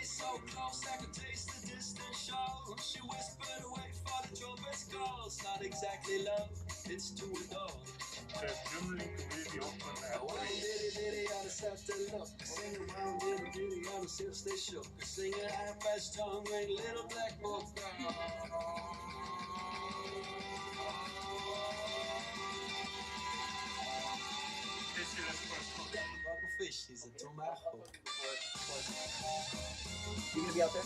So close I could taste the distant show. She whispered away for the trumpet's calls. Not exactly love, it's to adore. the Zoom link will be open at Oh, ditty, on the set to look. Sing around, little ditty on the since they shook. Sing a half-past tongue, ring little black book. This is the first one. Rubber fish, he's a tomato. You gonna be out there?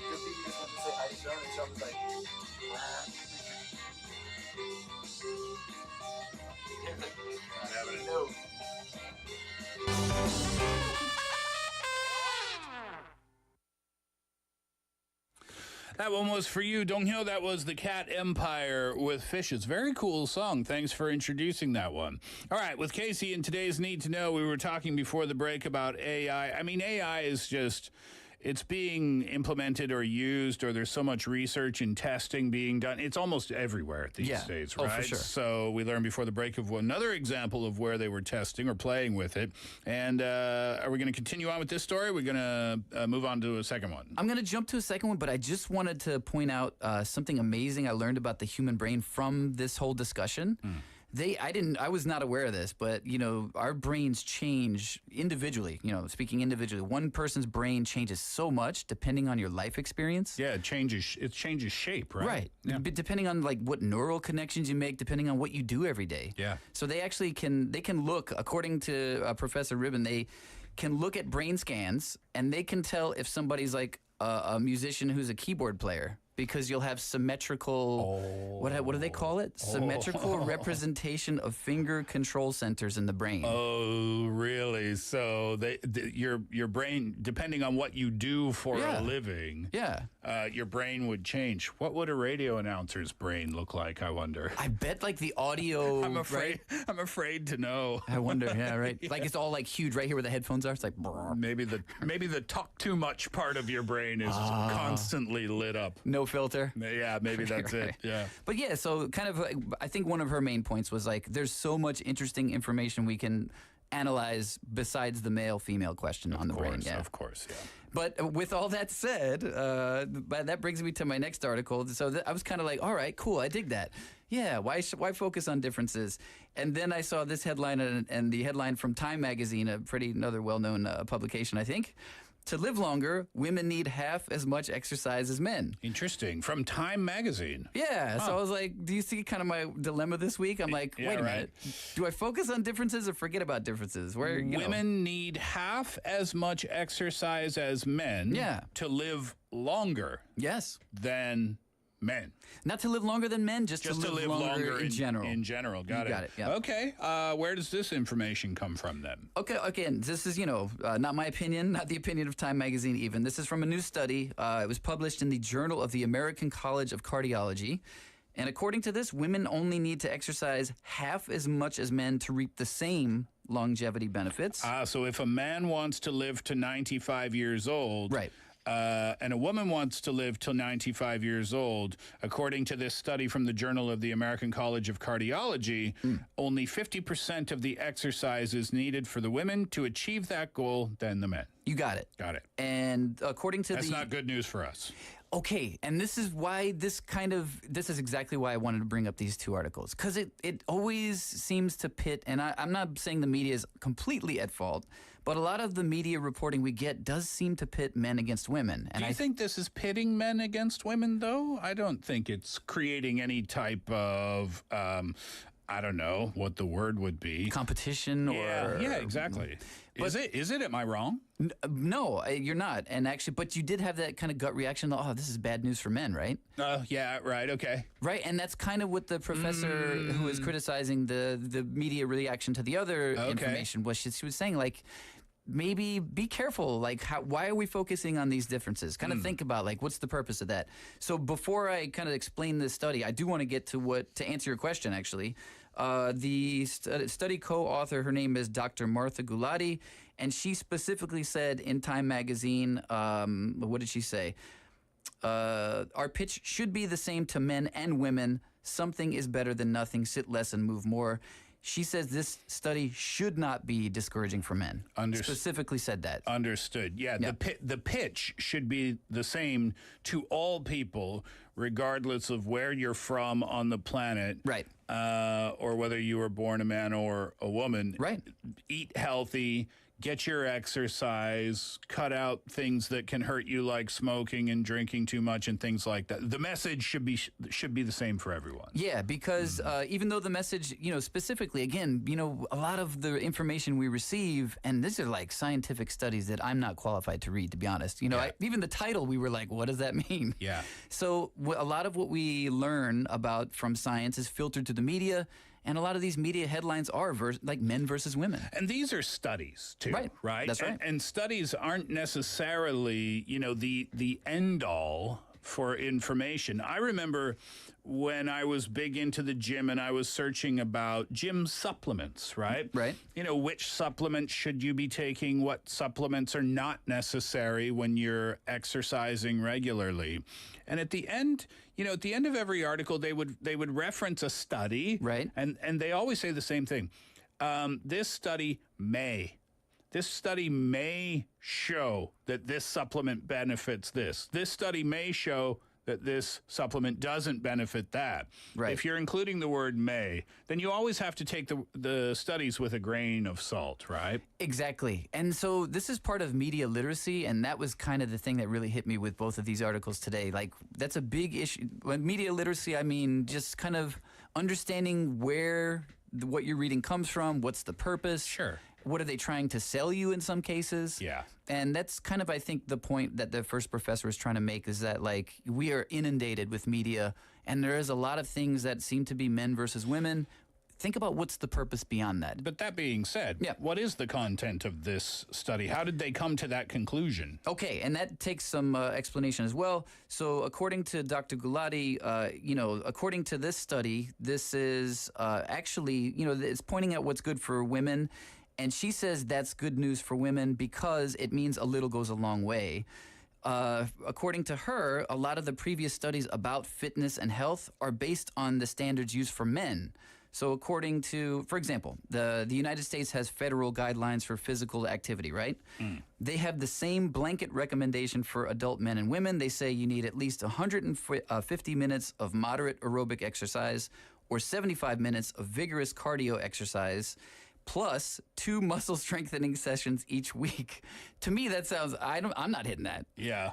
You'll see, you just want to say hi to Sean, and Sean was like, no. That one was for you, Dong-hyo. That was The Cat Empire with Fishes. Very cool song. Thanks for introducing that one. All right, with Casey in today's Need to Know, we were talking before the break about AI. I mean, AI is just... it's being implemented or used, or there's so much research and testing being done. It's almost everywhere these days, right? Oh, for sure. So we learned before the break of another example of where they were testing or playing with it. And are we going to continue on with this story? We're going to move on to a second one. I'm going to jump to a second one, but I just wanted to point out something amazing I learned about the human brain from this whole discussion. I was not aware of this, but, you know, our brains change individually, you know, speaking individually. One person's brain changes so much depending on your life experience. Yeah, it changes shape, right? Right. Yeah. Depending on, like, what neural connections you make, depending on what you do every day. Yeah. So they actually can look, according to Professor Ribbon, they can look at brain scans, and they can tell if somebody's, like, a musician who's a keyboard player. Because you'll have symmetrical, what do they call it? Symmetrical representation of finger control centers in the brain. Oh, really? So your brain, depending on what you do for a living, your brain would change. What would a radio announcer's brain look like, I wonder? I bet like the audio. I'm afraid to know. I wonder. Yeah, right. Like it's all like huge right here where the headphones are. It's like maybe the talk too much part of your brain is constantly lit up. No filter. Yeah, maybe that's it. Yeah. But yeah, so kind of, I think one of her main points was like, there's so much interesting information we can analyze besides the male-female question on the brain. Yeah, of course. Yeah. But with all that said, that brings me to my next article. So I was kind of like, all right, cool, I dig that. Yeah, why focus on differences? And then I saw this headline and the headline from Time magazine, another well-known publication, I think. To live longer, women need half as much exercise as men. Interesting. From Time magazine. Yeah. So I was like, do you see kind of my dilemma this week? I'm like, wait a minute. Do I focus on differences or forget about differences? Women need half as much exercise as men to live longer than men. Not to live longer than men, just to live longer in general. In general, got it. Yeah. Okay, where does this information come from then? Okay, again, this is, not my opinion, not the opinion of Time magazine even. This is from a new study. It was published in the Journal of the American College of Cardiology. And according to this, women only need to exercise half as much as men to reap the same longevity benefits. So if a man wants to live to 95 years old... Right. And a woman wants to live till 95 years old, according to this study from the Journal of the American College of Cardiology, only 50% of the exercise is needed for the women to achieve that goal than the men. You got it. Got it. And according to That's not good news for us. Okay, and this is why this is exactly why I wanted to bring up these two articles. Because it always seems to pit, and I'm not saying the media is completely at fault, but a lot of the media reporting we get does seem to pit men against women. And Do you think this is pitting men against women, though? I don't think it's creating any type of... I don't know what the word would be. Competition or... Yeah, exactly. Is it? Am I wrong? No, you're not. And actually, but you did have that kind of gut reaction, oh, this is bad news for men, right? Yeah, right, okay. Right, and that's kind of what the professor who was criticizing the media reaction to the other information was. She was saying, like, maybe be careful. Like, why are we focusing on these differences? Kind of think about, like, what's the purpose of that? So before I kind of explain this study, I do want to get to answer your question, actually. The study co-author, her name is Dr. Martha Gulati, and she specifically said in Time magazine, what did she say? our pitch should be the same to men and women. Something is better than nothing. Sit less and move more. She says this study should not be discouraging for men. Specifically said that. Understood. Yeah, the pitch should be the same to all people, regardless of where you're from on the planet. Right. Or whether you were born a man or a woman. Right. Eat healthy. Get your exercise, cut out things that can hurt you like smoking and drinking too much and things like that. The message should be the same for everyone. Yeah, because even though the message, specifically, again, a lot of the information we receive, and these are like scientific studies that I'm not qualified to read, to be honest. Even the title, we were like, what does that mean? Yeah. So a lot of what we learn about from science is filtered to the media. And a lot of these media headlines are like men versus women. And these are studies, too, right? That's right. And studies aren't necessarily, the end-all for information. I remember when I was big into the gym and I was searching about gym supplements, right? Right. Which supplements should you be taking? What supplements are not necessary when you're exercising regularly? And at the end, at the end of every article, they would reference a study. Right. And they always say the same thing. This study may show that this supplement benefits this. This study may show that this supplement doesn't benefit that. Right. If you're including the word may, then you always have to take the studies with a grain of salt, right? Exactly. And so this is part of media literacy, and that was kind of the thing that really hit me with both of these articles today. Like, that's a big issue. When media literacy, I mean just kind of understanding where what you're reading comes from, what's the purpose. Sure. What are they trying to sell you in some cases? Yeah. And that's kind of, I think, the point that the first professor is trying to make is that, like, we are inundated with media, and there is a lot of things that seem to be men versus women. Think about what's the purpose beyond that. But that being said, what is the content of this study? How did they come to that conclusion? Okay, and that takes some explanation as well. So according to Dr. Gulati, according to this study, this is actually, it's pointing out what's good for women. And she says that's good news for women because it means a little goes a long way. According to her, a lot of the previous studies about fitness and health are based on the standards used for men. So according to, for example, the United States has federal guidelines for physical activity, right? They have the same blanket recommendation for adult men and women. They say you need at least 150 minutes of moderate aerobic exercise or 75 minutes of vigorous cardio exercise, plus 2 muscle strengthening sessions each week. To me, that sounds, I'm not hitting that. Yeah.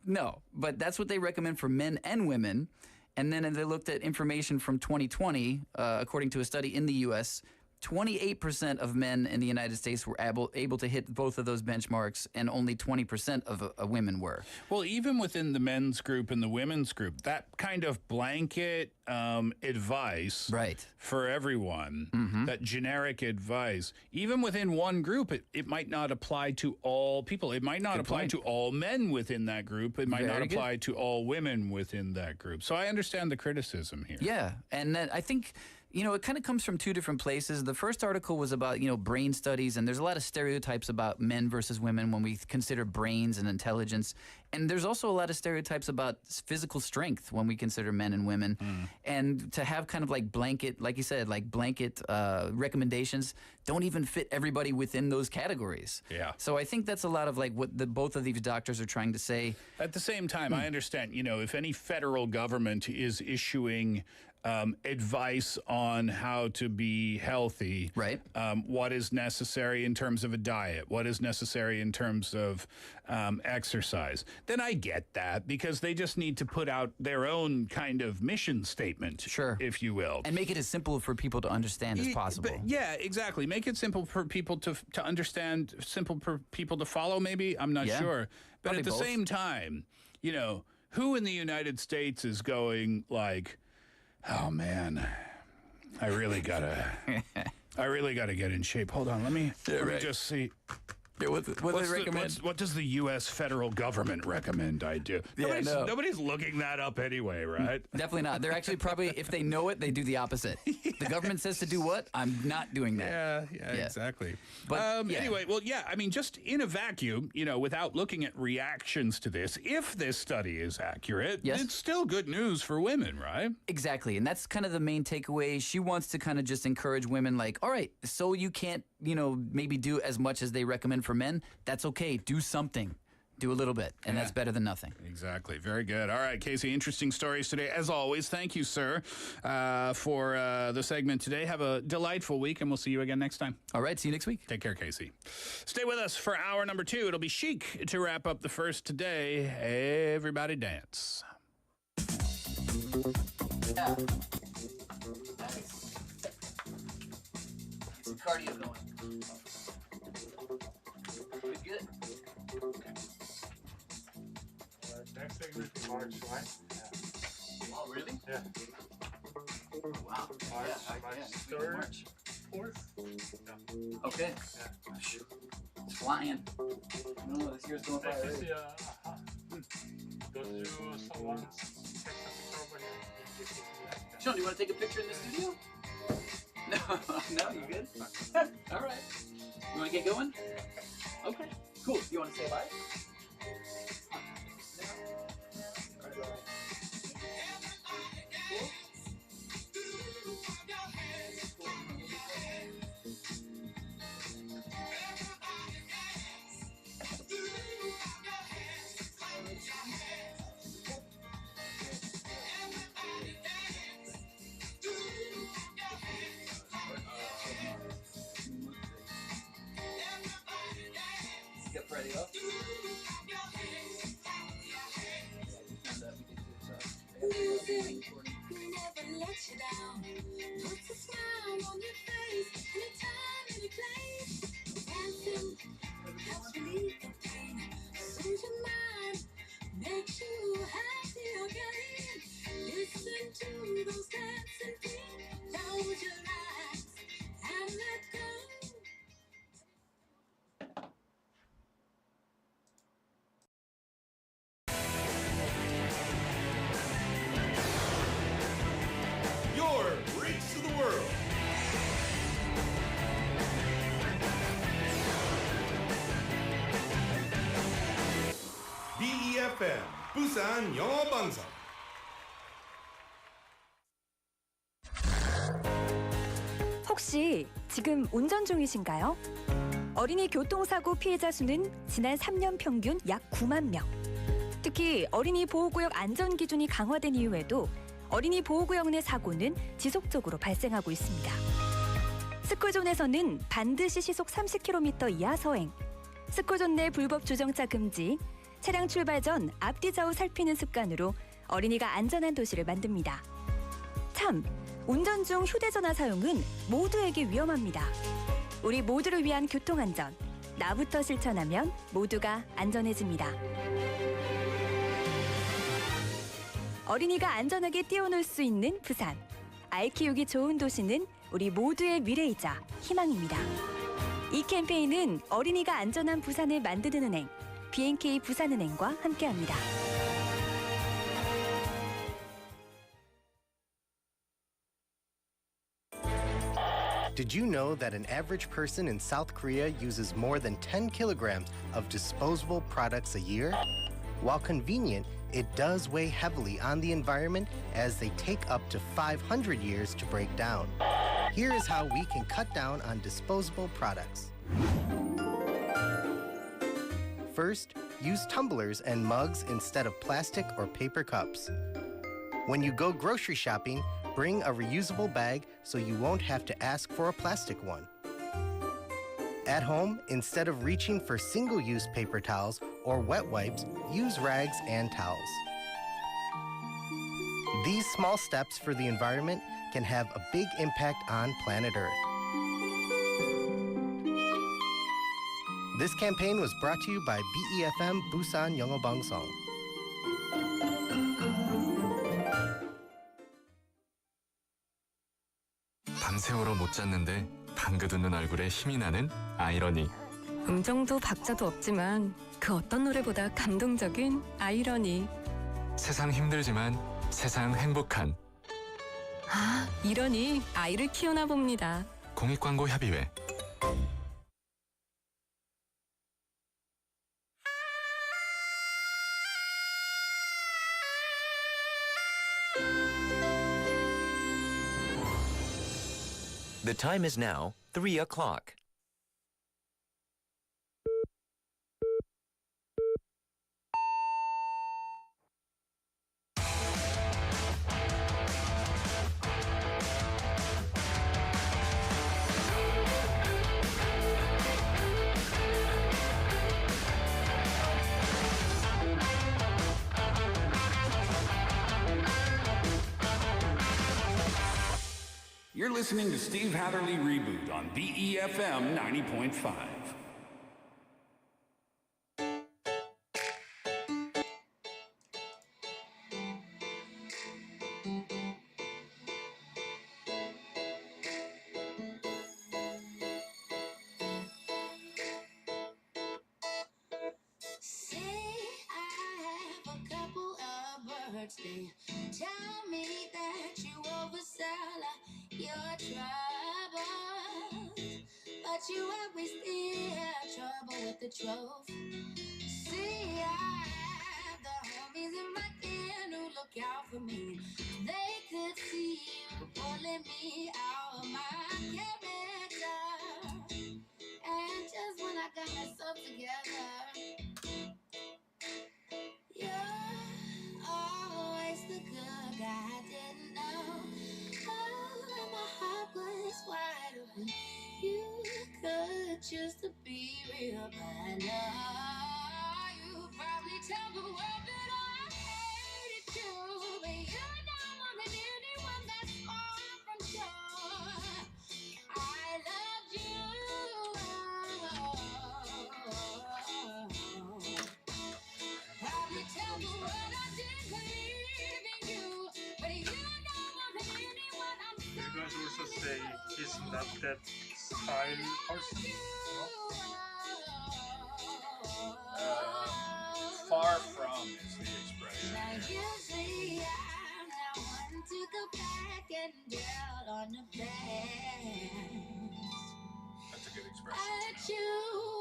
No, but that's what they recommend for men and women. And then they looked at information from 2020, according to a study in the U.S., 28% of men in the United States were able to hit both of those benchmarks, and only 20% of women were. Well, even within the men's group and the women's group, that kind of blanket advice for everyone, that generic advice, even within one group, it might not apply to all people. It might not apply to all men within that group. It might not apply to all women within that group. So I understand the criticism here. Yeah, and then I think, it kind of comes from two different places. The first article was about, brain studies, and there's a lot of stereotypes about men versus women when we consider brains and intelligence. And there's also a lot of stereotypes about physical strength when we consider men and women. And to have kind of like blanket, like you said, like blanket recommendations don't even fit everybody within those categories. Yeah. So I think that's a lot of like what both of these doctors are trying to say. At the same time, I understand, if any federal government is issuing advice on how to be healthy, what is necessary in terms of a diet, what is necessary in terms of exercise, then I get that, because they just need to put out their own kind of mission statement, if you will. And make it as simple for people to understand as possible. Yeah, exactly. Make it simple for people to understand, simple for people to follow, maybe. I'm not sure. But Probably at the both. same time, who in the United States is going like, oh man, I really gotta get in shape. Hold on, let me just see. What do they recommend? What does the U.S. federal government recommend I do? Nobody's looking that up anyway, right? Definitely not. They're actually probably, if they know it, they do the opposite. The government says to do what? I'm not doing that. Yeah, exactly. But anyway, I mean, just in a vacuum, without looking at reactions to this, if this study is accurate, it's still good news for women, right? Exactly. And that's kind of the main takeaway. She wants to kind of just encourage women like, all right, so you can't, maybe do as much as they recommend for men. That's okay. Do something. Do a little bit, and that's better than nothing. Exactly. Very good. All right, Casey, interesting stories today. As always, thank you, sir, for the segment today. Have a delightful week, and we'll see you again next time. All right, see you next week. Take care, Casey. Stay with us for hour number 2. It'll be chic to wrap up the first today. Everybody dance. Yeah. Nice. Get some cardio going. Good. Next thing will be March, right? Oh, really? Yeah. Wow. March 3rd, 4th. Yeah. Okay. Yeah. It's flying. No, this year's going by Next already. is go to someone's take a picture over here. Sean, do you want to take a picture in the studio? No, no, you good? All right. You want to get going? Okay, cool. You want to say bye? Get ready up. Music never let you down. Puts a smile on your face anytime, any place. Dancing helps relieve the pain, soothes your mind, makes you happy again. Listen to those dancing feet. Close your eyes and let go. Your Reach to the World. BEFM 부산 영어방송. 혹시 지금 운전 중이신가요? 어린이 교통사고 피해자 수는 지난 3년 평균 약 9만 명. 특히 어린이 보호구역 안전 기준이 강화된 이후에도 어린이 보호구역 내 사고는 지속적으로 발생하고 있습니다. 스쿨존에서는 반드시 시속 30km 이하 서행, 스쿨존 내 불법 주정차 금지, 차량 출발 전 앞뒤 좌우 살피는 습관으로 어린이가 안전한 도시를 만듭니다. 참, 운전 중 휴대전화 사용은 모두에게 위험합니다. 우리 모두를 위한 교통안전, 나부터 실천하면 모두가 안전해집니다. 어린이가 안전하게 뛰어놀 수 있는 부산. 아이 키우기 좋은 도시는 우리 모두의 미래이자 희망입니다. 이 캠페인은 어린이가 안전한 부산을 만드는 은행, B&K 부산은행과 함께합니다. Did you know that an average person in South Korea uses more than 10 kilograms of disposable products a year? While convenient, it does weigh heavily on the environment as they take up to 500 years to break down. Here is how we can cut down on disposable products. First, use tumblers and mugs instead of plastic or paper cups. When you go grocery shopping, bring a reusable bag so you won't have to ask for a plastic one. At home, instead of reaching for single-use paper towels or wet wipes, use rags and towels. These small steps for the environment can have a big impact on planet Earth. This campaign was brought to you by BEFM Busan 영어방송. 밤새워로 못 잤는데 방긋 웃는 얼굴에 힘이 나는 아이러니. 음정도 박자도 없지만 그 어떤 노래보다 감동적인 아이러니. 세상 힘들지만 세상 행복한 아, 이러니 아이를 키우나 봅니다. 공익광고협의회. The time is now 3 o'clock. You're listening to Steve Hatherly Reboot on BEFM 90.5. Say I have a couple of birds. They tell me that you oversell your troubles, but you always have trouble with the truth. See, I have the homies in my den who look out for me. They could see you pulling me out of my character, and just when I got myself together, you're always the good guy I didn't know. Oh, my heart was wide open. You could choose to be real, but no, you probably tell the world that I hated you, but you're not wanting anyone that's far from sure. I loved you. Probably tell the world I didn't believe in you, but you're not wanting anyone I'm You guys also say he's not that style person, Far from is the expression. now you see I'm not one to go back and dwell on the past. That's a good expression. But you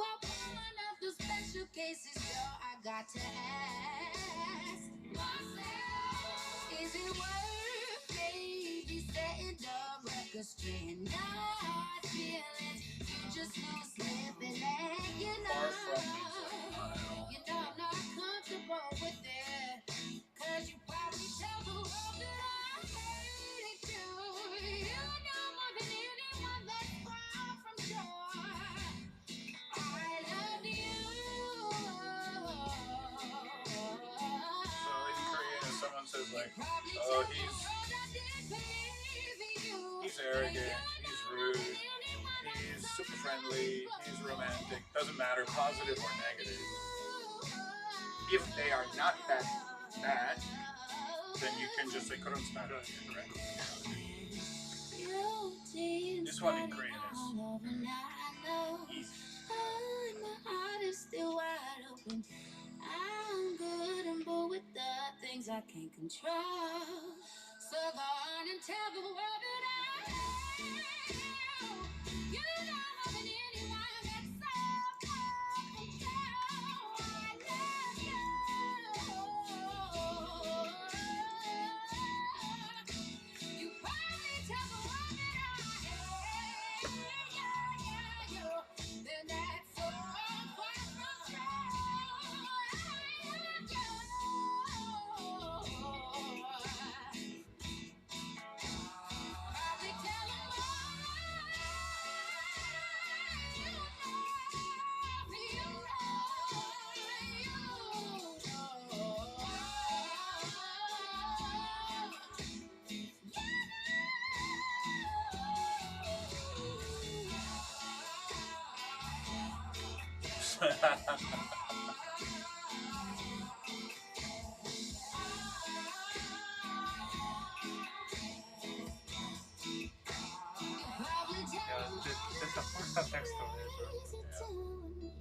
are one of the special cases, girl, I got to ask myself, is it worth maybe setting the record straight? Not feelings, you just lose slipping, and you know, I'm not comfortable with it, 'cause you probably tell the world that I hated you. You don't want anyone that's far from shore. I love you. So in Korean, if someone says like, oh, he's arrogant, he's rude, he's super friendly, he's romantic, doesn't matter, positive or negative. If they are not that bad, then you can just say 그런 스타일, correct? This one in Korean is easy. My heart is still wide open. I'm good and bold with the things I can't control. So go on and tell the world that I hate you. You're not having anyone that's self-control. I love you. You probably tell the world that I hate you. Then that's so far from true. Probably tell them Yeah, that's the first text of it.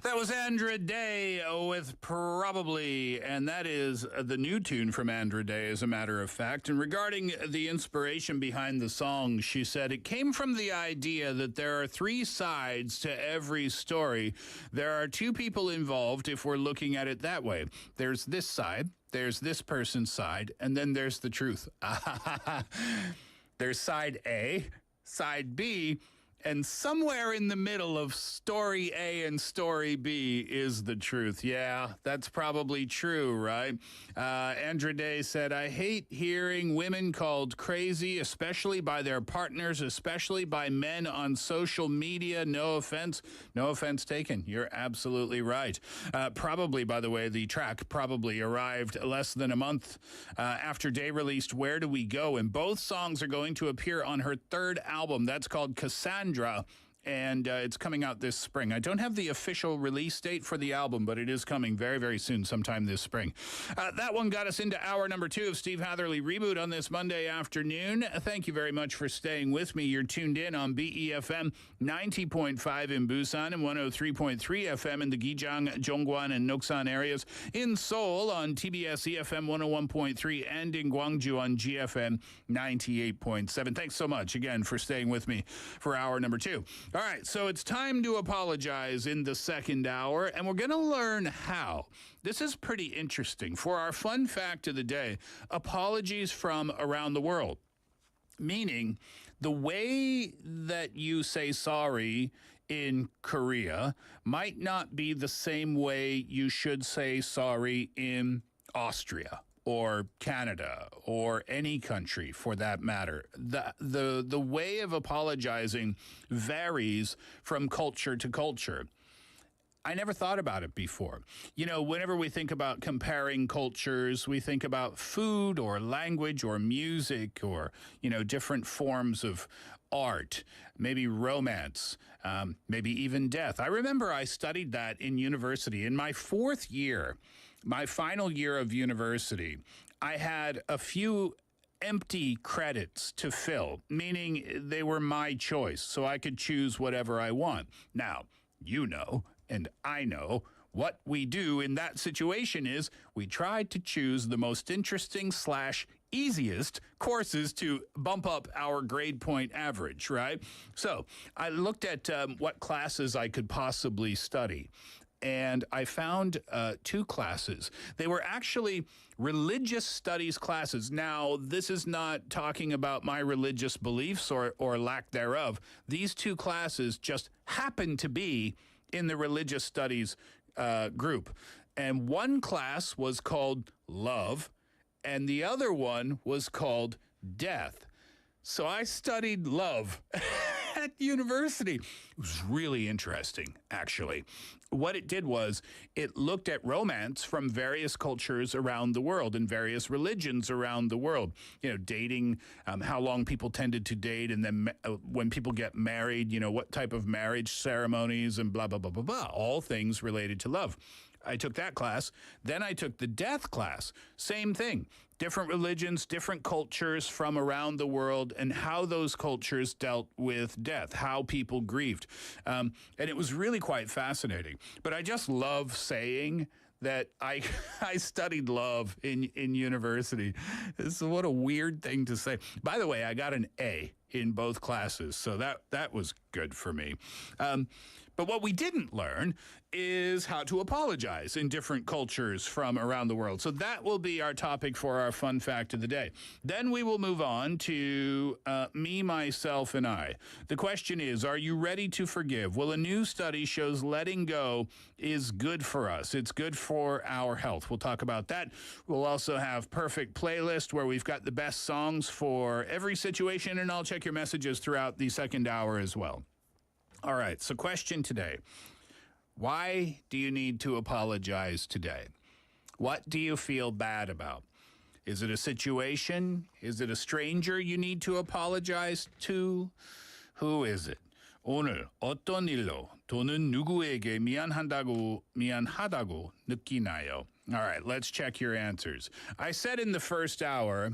That was Andra Day with Probably, and that is the new tune from Andra Day, as a matter of fact. And regarding the inspiration behind the song, she said it came from the idea that there are three sides to every story. There are two people involved if we're looking at it that way. There's this side, there's this person's side, and then there's the truth. There's side A, side B, and somewhere in the middle of story A and story B is the truth. Yeah, that's probably true, right? Andra Day said, I hate hearing women called crazy, especially by their partners, especially by men on social media. No offense. No offense taken. You're absolutely right. Probably, by the way, the track probably arrived less than a month after Day released Where Do We Go? And both songs are going to appear on her third album. That's called Cassandra. And it's coming out this spring. I don't have the official release date for the album, but it is coming very, very soon, sometime this spring. That one got us into hour number 2 of Steve Hatherly Reboot on this Monday afternoon. Thank you very much for staying with me. You're tuned in on BEFM 90.5 in Busan and 103.3 FM in the Gijang, Jongguan, and Noksan areas. In Seoul on TBS EFM 101.3 and in Gwangju on GFM 98.7. Thanks so much again for staying with me for hour number 2. All right, so it's time to apologize in the second hour, and we're going to learn how. This is pretty interesting. For our fun fact of the day, apologies from around the world, meaning the way that you say sorry in Korea might not be the same way you should say sorry in Austria or Canada or any country for that matter. The way of apologizing varies from culture to culture. I never thought about it before. You know, whenever we think about comparing cultures, we think about food or language or music or, you know, different forms of art, maybe romance, maybe even death. I remember I studied that in university. In my fourth year, my final year of university, I had a few empty credits to fill, meaning they were my choice, so I could choose whatever I want. Now, you know, and I know, what we do in that situation is we try to choose the most interesting / easiest courses to bump up our grade point average, right? So I looked at what classes I could possibly study. And I found 2 classes. They were actually religious studies classes. Now, this is not talking about my religious beliefs or lack thereof. These 2 classes just happen to be in the religious studies group. And one class was called Love, and the other one was called Death. So I studied love at university. It was really interesting, actually. What it did was it looked at romance from various cultures around the world and various religions around the world. You know, dating, how long people tended to date, and then when people get married, you know, what type of marriage ceremonies and blah, blah, blah, blah, blah. All things related to love. I took that class. Then I took the death class. Same thing. Different religions, different cultures from around the world, and how those cultures dealt with death, how people grieved. And it was really quite fascinating. But I just love saying that I studied love in university. So what a weird thing to say. By the way, I got an A in both classes, so that was good for me. But what we didn't learn is how to apologize in different cultures from around the world. So that will be our topic for our fun fact of the day. Then we will move on to me, myself, and I. The question is, are you ready to forgive? Well, a new study shows letting go is good for us. It's good for our health. We'll talk about that. We'll also have Perfect Playlist, where we've got the best songs for every situation, and I'll check your messages throughout the second hour as well. All right, so question today. Why do you need to apologize today? What do you feel bad about? Is it a situation? Is it a stranger you need to apologize to? Who is it? 오늘 어떤 일로 또는 누구에게 미안하다고 느끼나요? All right, let's check your answers. I said in the first hour,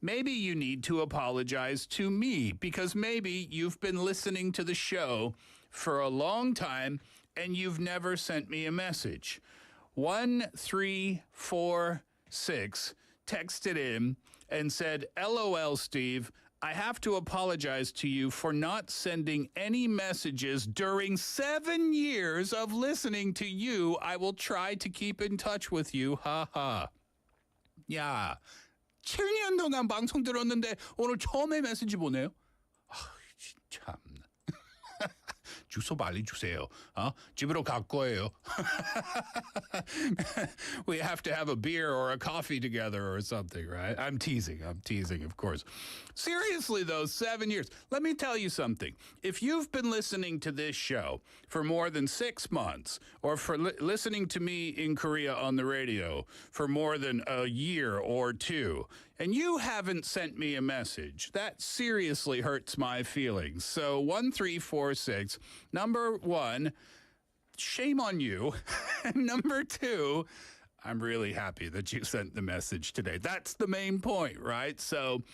maybe you need to apologize to me because maybe you've been listening to the show for a long time and you've never sent me a message. 1346 texted in and said, LOL, Steve, I have to apologize to you for not sending any messages during 7 years of listening to you. I will try to keep in touch with you. 하하. 야, 7년 동안 방송 들었는데 오늘 처음에 메시지 보내요? 참. 주소 빨리 주세요. 집으로 갈 거예요. We have to have a beer or a coffee together or something, right? I'm teasing, of course. Seriously, though, 7 years. Let me tell you something. If you've been listening to this show for more than 6 months, or for listening to me in Korea on the radio for more than a year or two, and you haven't sent me a message, that seriously hurts my feelings. So 1346, number one, shame on you. And number two, I'm really happy that you sent the message today. That's the main point, right? So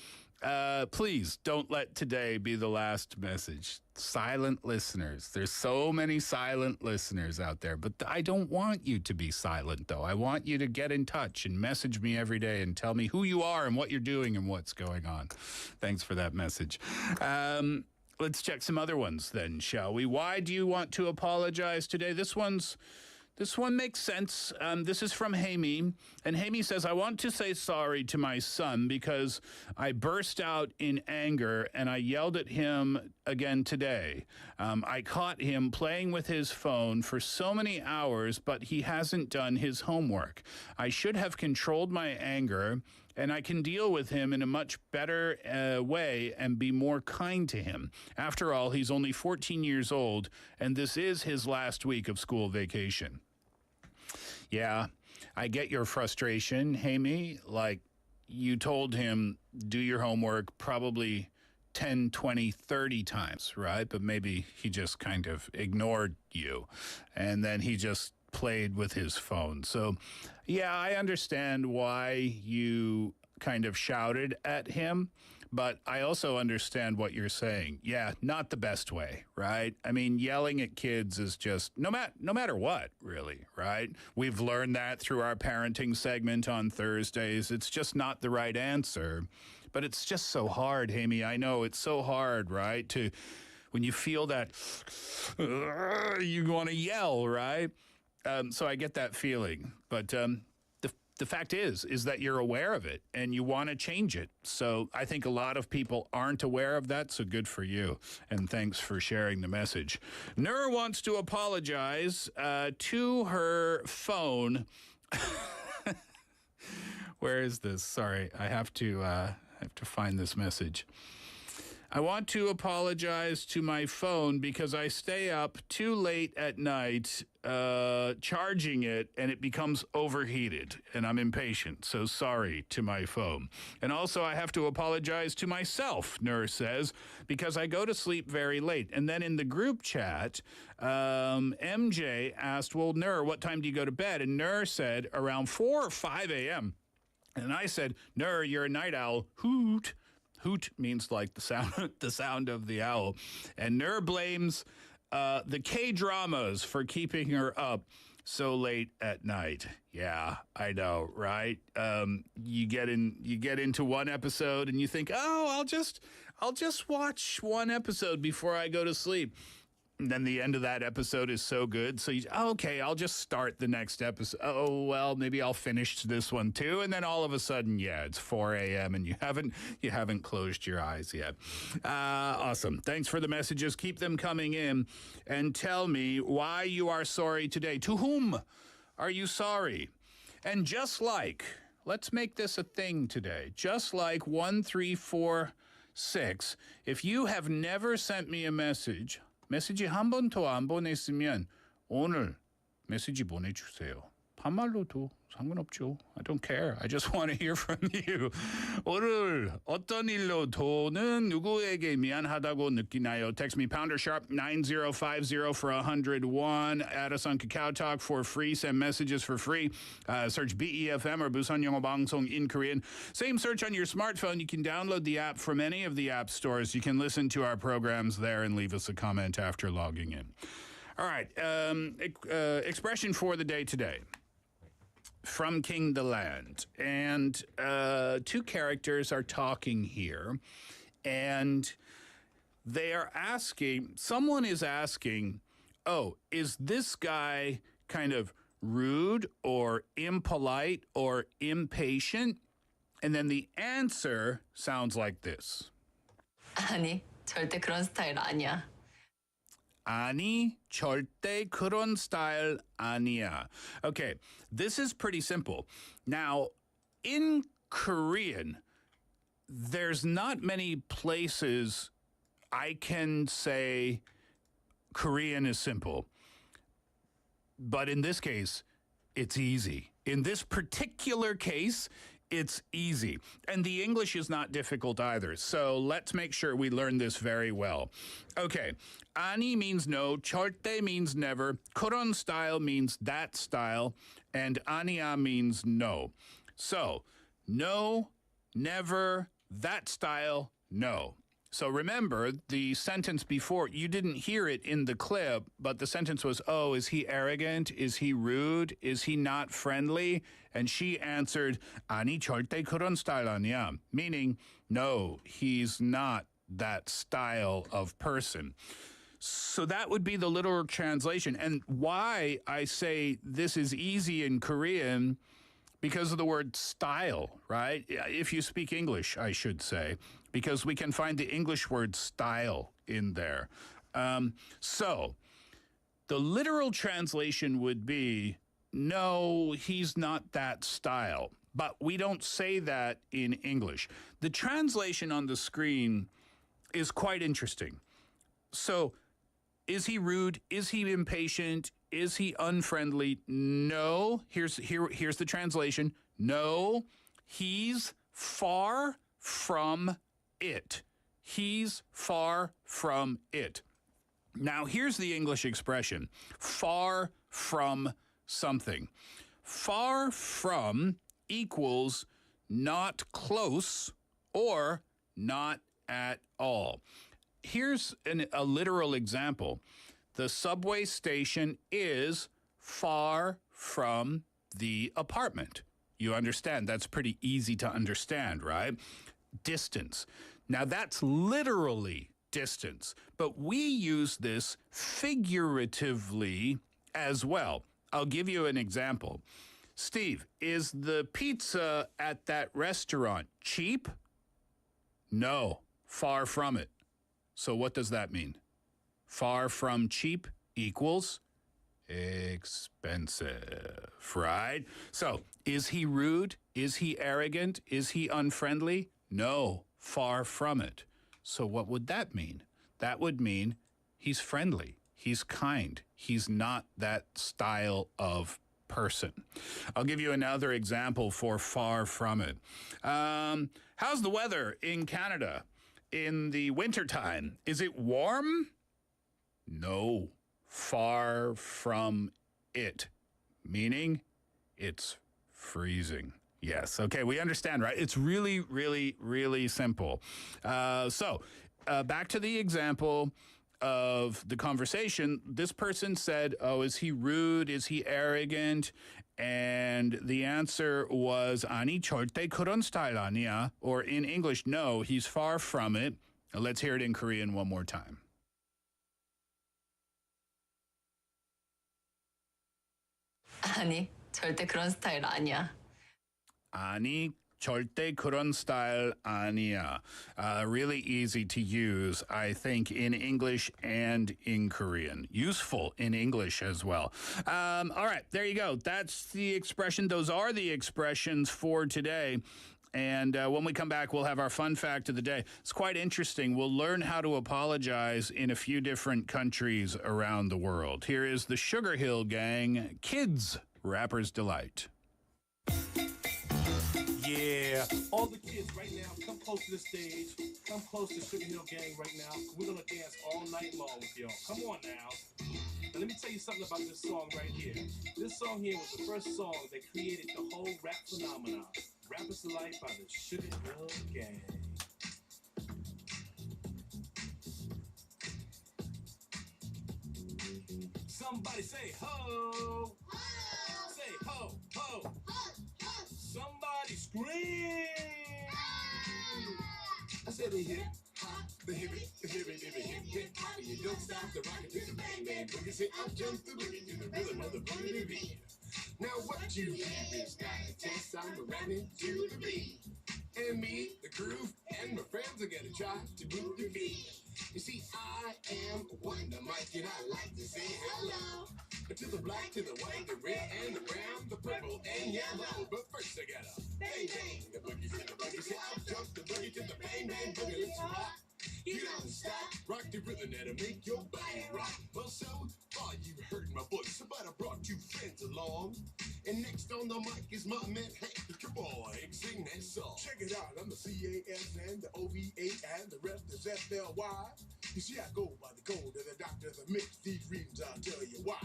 please don't let today be the last message. Silent listeners. There's so many silent listeners out there, but I don't want you to be silent, though. I want you to get in touch and message me every day and tell me who you are and what you're doing and what's going on. Thanks for that message. Let's check some other ones then, shall we? Why do you want to apologize today? This one makes sense. This is from Haimi. And Haimi says, I want to say sorry to my son because I burst out in anger and I yelled at him again today. I caught him playing with his phone for so many hours, but he hasn't done his homework. I should have controlled my anger, and I can deal with him in a much better way and be more kind to him. After all, he's only 14 years old, and this is his last week of school vacation. Yeah, I get your frustration, Haimi. Like, you told him, do your homework probably 10, 20, 30 times, right? But maybe he just kind of ignored you, and then he just played with his phone. So, yeah, I understand why you kind of shouted at him, but I also understand what you're saying. Yeah, not the best way, right? I mean, yelling at kids is just no matter what, really, right? We've learned that through our parenting segment on Thursdays. It's just not the right answer, but it's just so hard, Haimi. I know it's so hard, right? When you feel that you want to yell, right? So I get that feeling, but the fact is that you're aware of it and you want to change it. So I think a lot of people aren't aware of that, so good for you. And thanks for sharing the message. Nur wants to apologize to her phone. Where is this? Sorry, I have to find this message. I want to apologize to my phone because I stay up too late at night charging it, and it becomes overheated, and I'm impatient. So sorry to my phone. And also, I have to apologize to myself, Nur says, because I go to sleep very late. And then in the group chat, MJ asked, well, Nur, what time do you go to bed? And Nur said around 4 or 5 a.m. And I said, Nur, you're a night owl. Hoot. Hoot means like the sound of the owl. And Nur blames the K-dramas for keeping her up so late at night. Yeah, I know, right? You get into one episode and you think, oh, I'll just watch one episode before I go to sleep. And then the end of that episode is so good. So okay, I'll just start the next episode. Oh, well, maybe I'll finish this one too. And then all of a sudden, yeah, it's 4 a.m. and you haven't closed your eyes yet. Awesome. Thanks for the messages. Keep them coming in and tell me why you are sorry today. To whom are you sorry? And let's make this a thing today. Just like 1346, if you have never sent me a message 한 번 더 안 보냈으면 오늘 메시지 보내주세요. 반말로도 상관없죠. I don't care. I just want to hear from you. 오늘 어떤 일로 돈은 누구에게 미안하다고 느끼나요? Text me pounder sharp 9050 for 101. Add us on Kakao Talk for free. Send messages for free. Search BEFM or 부산영어방송 in Korean. Same search on your smartphone. You can download the app from any of the app stores. You can listen to our programs there and leave us a comment after logging in. All right. Expression for the day today. From King the Land. And two characters are talking here. And they are asking, someone is asking, oh, is this guy kind of rude or impolite or impatient? And then the answer sounds like this. 아니, 절대 그런 스타일 아니야. 아니, 절대 그런 스타일 아니야. Okay, this is pretty simple. Now, in Korean, there's not many places I can say Korean is simple. But in this case, it's easy. In this particular case, it's easy. And the English is not difficult either. So let's make sure we learn this very well. Okay. 아니 means no. 절대 means never. 그런 style means that style. And 아니야 means no. So no, never, that style, no. So remember, the sentence before, you didn't hear it in the clip, but the sentence was, oh, is he arrogant? Is he rude? Is he not friendly? And she answered, 아니, 절대 그런 스타일 아니야. Meaning, no, he's not that style of person. So that would be the literal translation. And why I say this is easy in Korean, because of the word style, right? If you speak English, I should say, because we can find the English word style in there. So the literal translation would be, no, he's not that style. But we don't say that in English. The translation on the screen is quite interesting. So is he rude? Is he impatient? Is he unfriendly? No. Here's the translation. No, he's far from it. He's far from it. Now, here's the English expression. Far from something. Far from equals not close or not at all. Here's a literal example. The subway station is far from the apartment. You understand? That's pretty easy to understand, right? Distance. Now, that's literally distance, but we use this figuratively as well. I'll give you an example. Steve, is the pizza at that restaurant cheap? No, far from it. So what does that mean? Far from cheap equals expensive, right? So is he rude? Is he arrogant? Is he unfriendly? No, far from it. So what would that mean? That would mean he's friendly. He's kind. He's not that style of person. I'll give you another example for far from it. How's the weather in Canada in the wintertime? Is it warm? No, far from it, meaning it's freezing. Yes, okay, we understand, right? It's really, really, really simple. So back to the example of the conversation. This person said, oh, is he rude? Is he arrogant? And the answer was, 아니, 절대 그런 스타일 아니야. Or in English, no, he's far from it. Let's hear it in Korean one more time. 아니, 절대 그런 스타일 아니야. 아니, 절대 그런 스타일 아니야. Really easy to use, I think, in English and in Korean. Useful in English as well. All right, there you go. That's the expression. Those are the expressions for today. And when we come back, we'll have our fun fact of the day. It's quite interesting. We'll learn how to apologize in a few different countries around the world. Here is the Sugar Hill Gang, Kids Rapper's Delight. Yeah, all the kids right now, come close to the stage. Come close to Sugar Hill Gang right now. We're going to dance all night long with y'all. Come on now. Now, let me tell you something about this song right here. This song here was the first song that created the whole rap phenomenon. Rapper's Delight by the Sugar Hill Gang. Somebody say ho. Say ho, ho. Somebody scream. I said the hip hop, the hippie, the hippie, the hip hip hop. You don't stop the rocket to the bang bang boogie. Say I'll jump the boogie to the rhythm of the boogie beat. Now what you hear is not a test. I'm rapping to the beat. And me, the groove, and my friends are gonna try to move the beat. You see, I am Wonder Mike, and I like to say hello to the black, to the white, the red, and the brown, the purple, and yellow. But first I gotta bang bang the boogie to the boogie. Say I'll jump the boogie to the bang bang boogie. Let's rock. You don't stop, rock the rhythm that'll make your body rock. Well, so far you heard my voice, but I brought two friends along. And next on the mic is my man Hank. Come on, Hank, sing that song. Check it out, I'm the CAS and the OVA and the rest is FLY. You see, I go by the code of the doctor that makes these readings. I'll tell you why.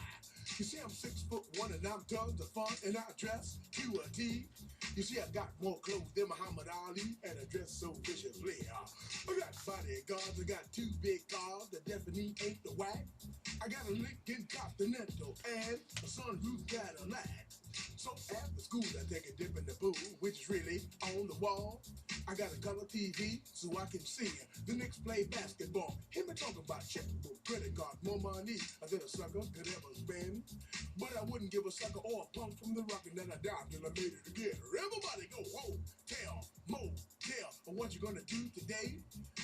You see, I'm 6'1" and I'm tons of fun and I dress to a T. You see, I got more clothes than Muhammad Ali and I dress so viciously. I got bodyguards, I got two big cars that definitely ain't the whack. I got a Lincoln Continental and a sunroof Cadillac. So after school, I take a dip in the pool, which is really on the wall. I got a color TV so I can see the Knicks play basketball. Hear me talking about checkbook, credit card, more money than a sucker could ever spend. But I wouldn't give a sucker or a punk from the rock and then I died till I made it again. Everybody go, hotel, motel. What you gonna do today?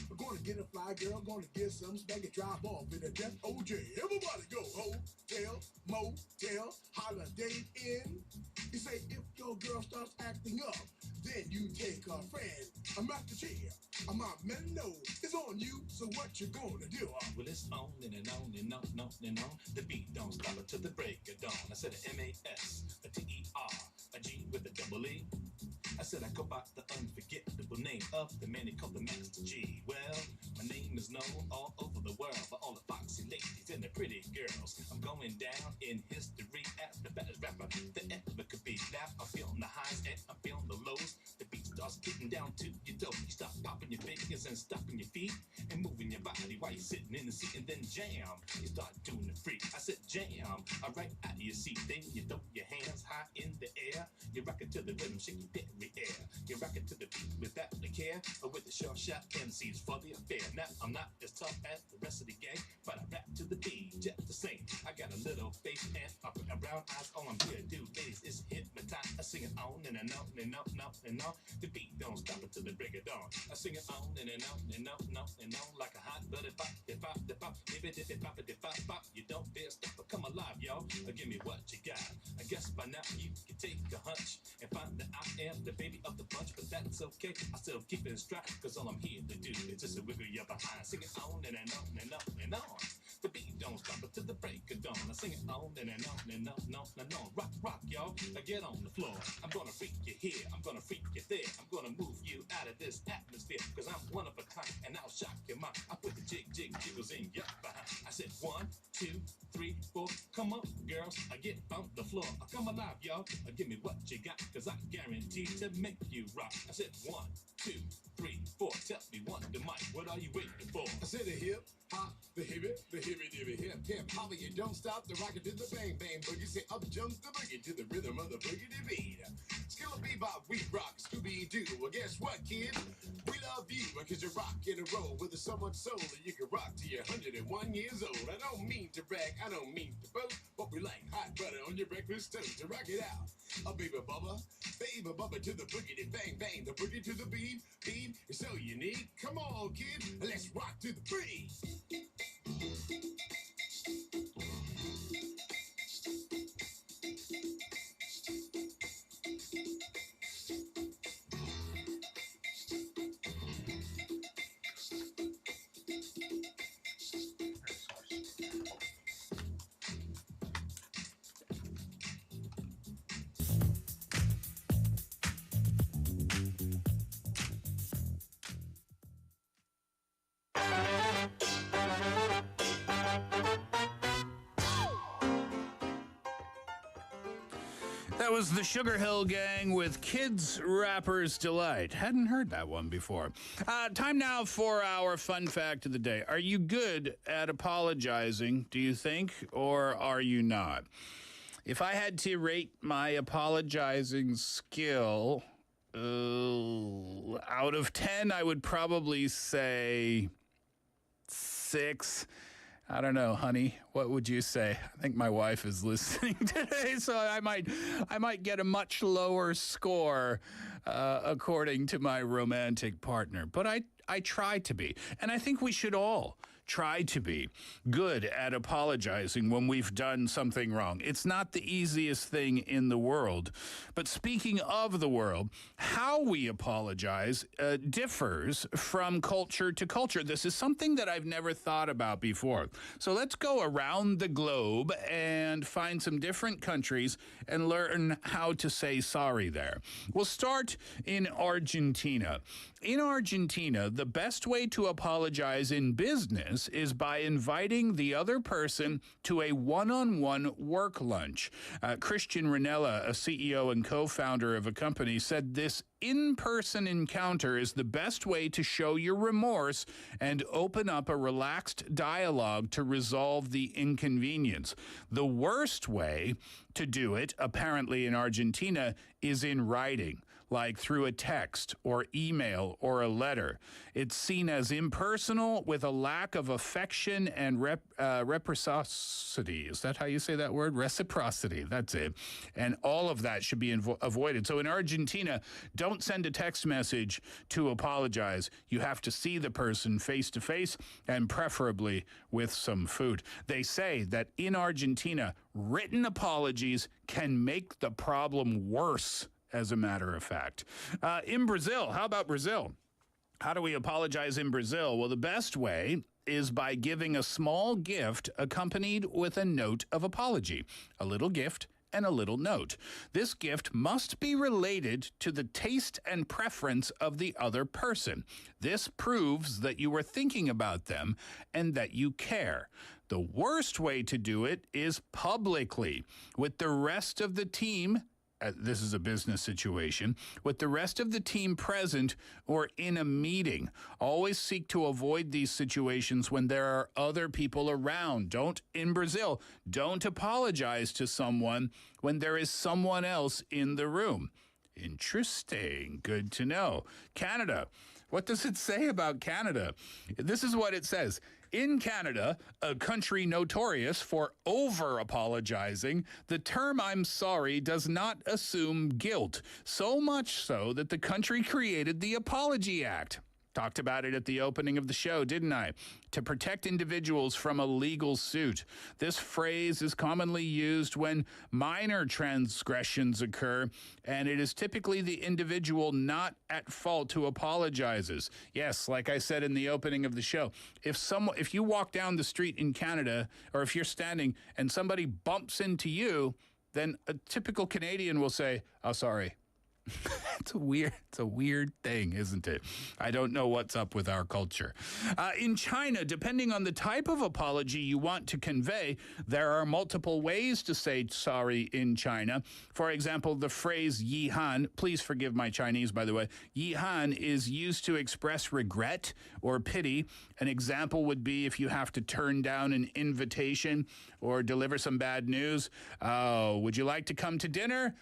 We're gonna get a fly girl, gonna get some spank and drive off in a death OJ. Everybody go, hotel, motel, holiday inn. You say if your girl starts acting up, then you take a friend. I'm at the chair. My mellow is on you, so what you gonna do? Well, it's on and on and on and on and on. The beat don't stop until the break of dawn. I said a M-A-S, a T-E-R, a G with a double E. I said I go by the unforgettable name of the man they call the Master G. Well, my name is known all over the world by all the foxy ladies and the pretty girls. I'm going down in history as the baddest rapper that ever could be. Now I'm feeling the highs and I'm feeling the lows. The beat starts getting down to your toe. You stop popping your fingers and stopping your feet and moving your body while you're sitting in the seat and then jam. You start doing the freak. I said jam. Right out of your seat. Then you throw your hands high in the air. You rock it to the rhythm, shake your dairy air. You rock it to the beat without the care. With the short shot MCs for the affair. Now I'm not as tough as the rest of the gang, but I rap to the beat just the same. I got a little face and up and brown eyes. All I'm here to do, ladies, is hypnotize. I sing it on and on and on and on and on. The beat don't stop until the break of dawn. I sing it on and on and on and on and on like a hot butter pop, dip pop, dip pop, dip it, pop it, dip pop, pop. You don't dare stop or come alive, y'all. Give me what you got. I guess by now you can take a hunch and find that I am the baby of the bunch, but that's okay. I still keep it in stride, cause all I'm here to do is just to wiggle you behind. Sing it on and on and on and on. The beat don't stop until the break of dawn. I sing it on and on and on and on and on. Rock, rock, y'all. Now get on the floor. I'm gonna freak you here. I'm gonna freak you there. I'm gonna move you out of this atmosphere, cause I'm one of a kind and I'll shock your mind. I put the jiggles in your behind. I said 1, 2, 3, 4. Come on, girls. I get on the floor. I come alive, y'all. Give me what you got, cause I guarantee to make you rock. I said 1, 2, 3, 4. Tell me one, the mic. What are you waiting for? I said the hip hop, the hippie, hip hip hop. You don't stop the rocket to the bang bang boogie. Say up jump the boogie to the rhythm of the boogie beat. Skilla bebop, we rock Scooby Doo. Well, guess what, kids? We love you because you rock in a row with so much soul that you can rock till you're 101 years old. I don't mean to brag, I don't mean to boast, but we like hot butter on your breakfast toast. To rock it out, baby bubba to the boogie to bang bang, the boogie to the beat is so unique. Come on, kid, let's rock to the beat. That was the Sugar Hill Gang with Kids Rapper's Delight. Hadn't heard that one before. Time now for our fun fact of the day. Are you good at apologizing, do you think, or are you not? If I had to rate my apologizing skill out of 10, I would probably say 6. I don't know, honey. What would you say? I think my wife is listening today, so I might get a much lower score according to my romantic partner. But I try to be, and I think we should all try to be good at apologizing when we've done something wrong. It's not the easiest thing in the world. But speaking of the world, how we apologize differs from culture to culture. This is something that I've never thought about before. So let's go around the globe and find some different countries and learn how to say sorry there. We'll start in Argentina. In Argentina, the best way to apologize in business is by inviting the other person to a one-on-one work lunch. Christian Ranella, a CEO and co-founder of a company, said this in-person encounter is the best way to show your remorse and open up a relaxed dialogue to resolve the inconvenience. The worst way to do it, apparently in Argentina, is in writing, like through a text or email or a letter. It's seen as impersonal with a lack of affection and reciprocity. Is that how you say that word? Reciprocity, that's it. And all of that should be avoided. So in Argentina, don't send a text message to apologize. You have to see the person face to face and preferably with some food. They say that in Argentina, written apologies can make the problem worse, as a matter of fact. In Brazil, how about Brazil? How do we apologize in Brazil? Well, the best way is by giving a small gift accompanied with a note of apology. A little gift and a little note. This gift must be related to the taste and preference of the other person. This proves that you were thinking about them and that you care. The worst way to do it is publicly, with the rest of the team. This is a business situation, with the rest of the team present or in a meeting. Always seek to avoid these situations when there are other people around. In Brazil, don't apologize to someone when there is someone else in the room. Interesting. Good to know. Canada. What does it say about Canada? This is what it says. In Canada, a country notorious for over-apologizing, the term "I'm sorry" does not assume guilt, so much so that the country created the Apology Act. Talked about it at the opening of the show, didn't I? To protect individuals from a legal suit. This phrase is commonly used when minor transgressions occur, and it is typically the individual not at fault who apologizes. Yes, like I said in the opening of the show, if you walk down the street in Canada, or if you're standing and somebody bumps into you, then a typical Canadian will say, "Oh, sorry." It's a weird thing, isn't it? I don't know what's up with our culture. In China, depending on the type of apology you want to convey, there are multiple ways to say sorry in China. For example, the phrase "Yi Han," please forgive my Chinese, by the way, "Yi Han" is used to express regret or pity. An example would be if you have to turn down an invitation or deliver some bad news. "Oh, would you like to come to dinner?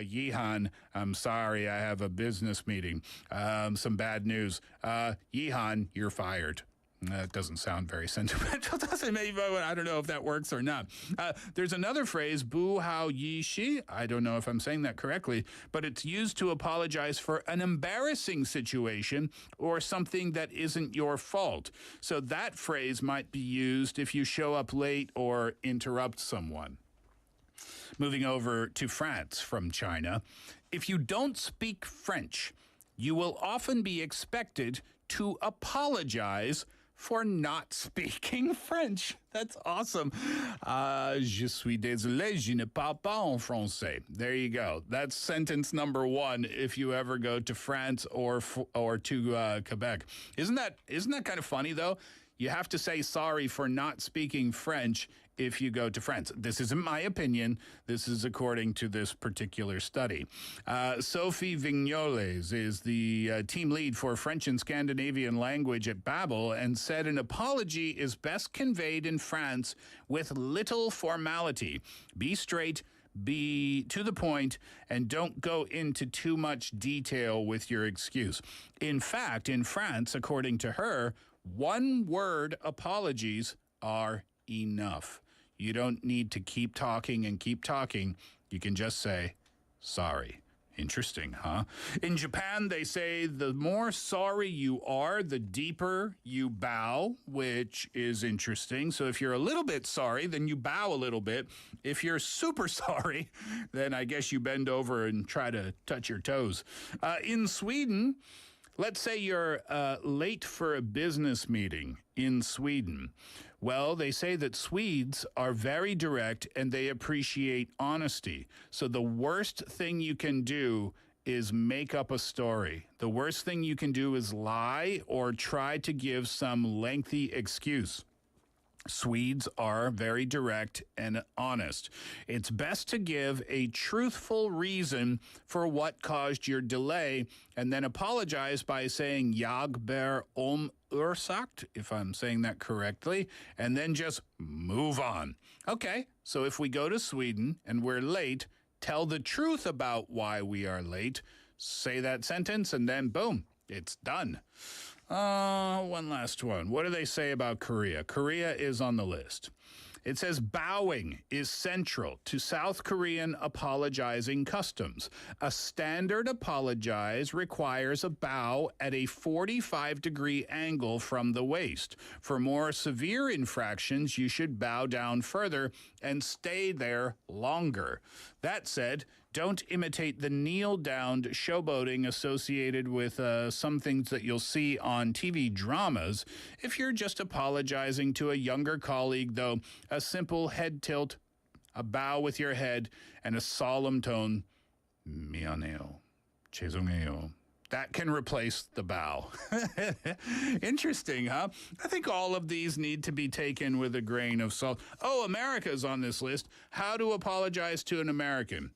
Yi Han, I'm sorry, I have a business meeting. Some bad news. Yi Han, you're fired." That doesn't sound very sentimental, does it? Maybe, I don't know if that works or not. There's another phrase, "Bu hao yi shi." I don't know if I'm saying that correctly, but it's used to apologize for an embarrassing situation or something that isn't your fault. So that phrase might be used if you show up late or interrupt someone. Moving over to France from China. If you don't speak French, you will often be expected to apologize for not speaking French. That's awesome. Je suis désolé, je ne parle pas en français. There you go. That's sentence number 1 if you ever go to France or to Quebec. Isn't that kind of funny, though? You have to say sorry for not speaking French if you go to France. This isn't my opinion. This is according to this particular study. Sophie Vignoles is the team lead for French and Scandinavian language at Babel and said an apology is best conveyed in France with little formality. Be straight, be to the point, and don't go into too much detail with your excuse. In fact, in France, according to her, one-word apologies are enough. You don't need to keep talking and keep talking. You can just say, sorry. Interesting, huh? In Japan, they say the more sorry you are, the deeper you bow, which is interesting. So if you're a little bit sorry, then you bow a little bit. If you're super sorry, then I guess you bend over and try to touch your toes. In Sweden, let's say you're late for a business meeting in Sweden. Well, they say that Swedes are very direct and they appreciate honesty. So the worst thing you can do is make up a story. The worst thing you can do is lie or try to give some lengthy excuse. Swedes are very direct and honest. It's best to give a truthful reason for what caused your delay and then apologize by saying jag ber ursäkt, if I'm saying that correctly, and then just move on. Okay, so if we go to Sweden and we're late, tell the truth about why we are late, say that sentence, and then boom, it's done. One last one. What do they say about Korea? Korea is on the list. It says bowing is central to South Korean apologizing customs. A standard apologize requires a bow at a 45-degree angle from the waist. For more severe infractions, you should bow down further and stay there longer. That said, don't imitate the kneel-down showboating associated with some things that you'll see on TV dramas. If you're just apologizing to a younger colleague, though, a simple head tilt, a bow with your head, and a solemn tone, 미안해요, 죄송해요, that can replace the bow. Interesting, huh? I think all of these need to be taken with a grain of salt. Oh, America's on this list. How to apologize to an American.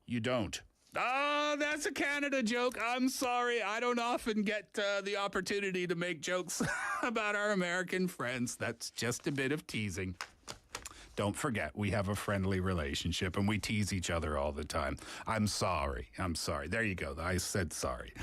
You don't. Oh, that's a Canada joke. I'm sorry. I don't often get the opportunity to make jokes about our American friends. That's just a bit of teasing. Don't forget, we have a friendly relationship and we tease each other all the time. I'm sorry. I'm sorry. There you go. I said sorry.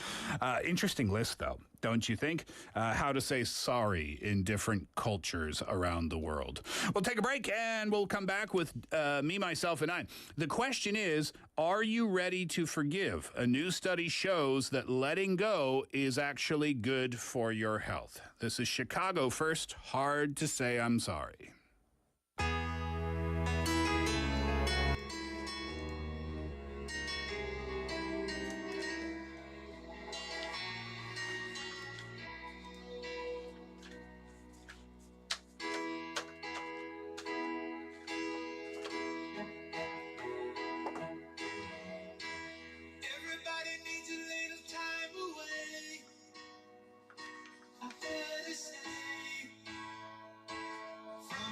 Interesting list, though, don't you think? How to say sorry in different cultures around the world. We'll take a break and we'll come back with Me, Myself, and I. The question is, are you ready to forgive? A new study shows that letting go is actually good for your health. This is Chicago First. Hard to say I'm sorry. From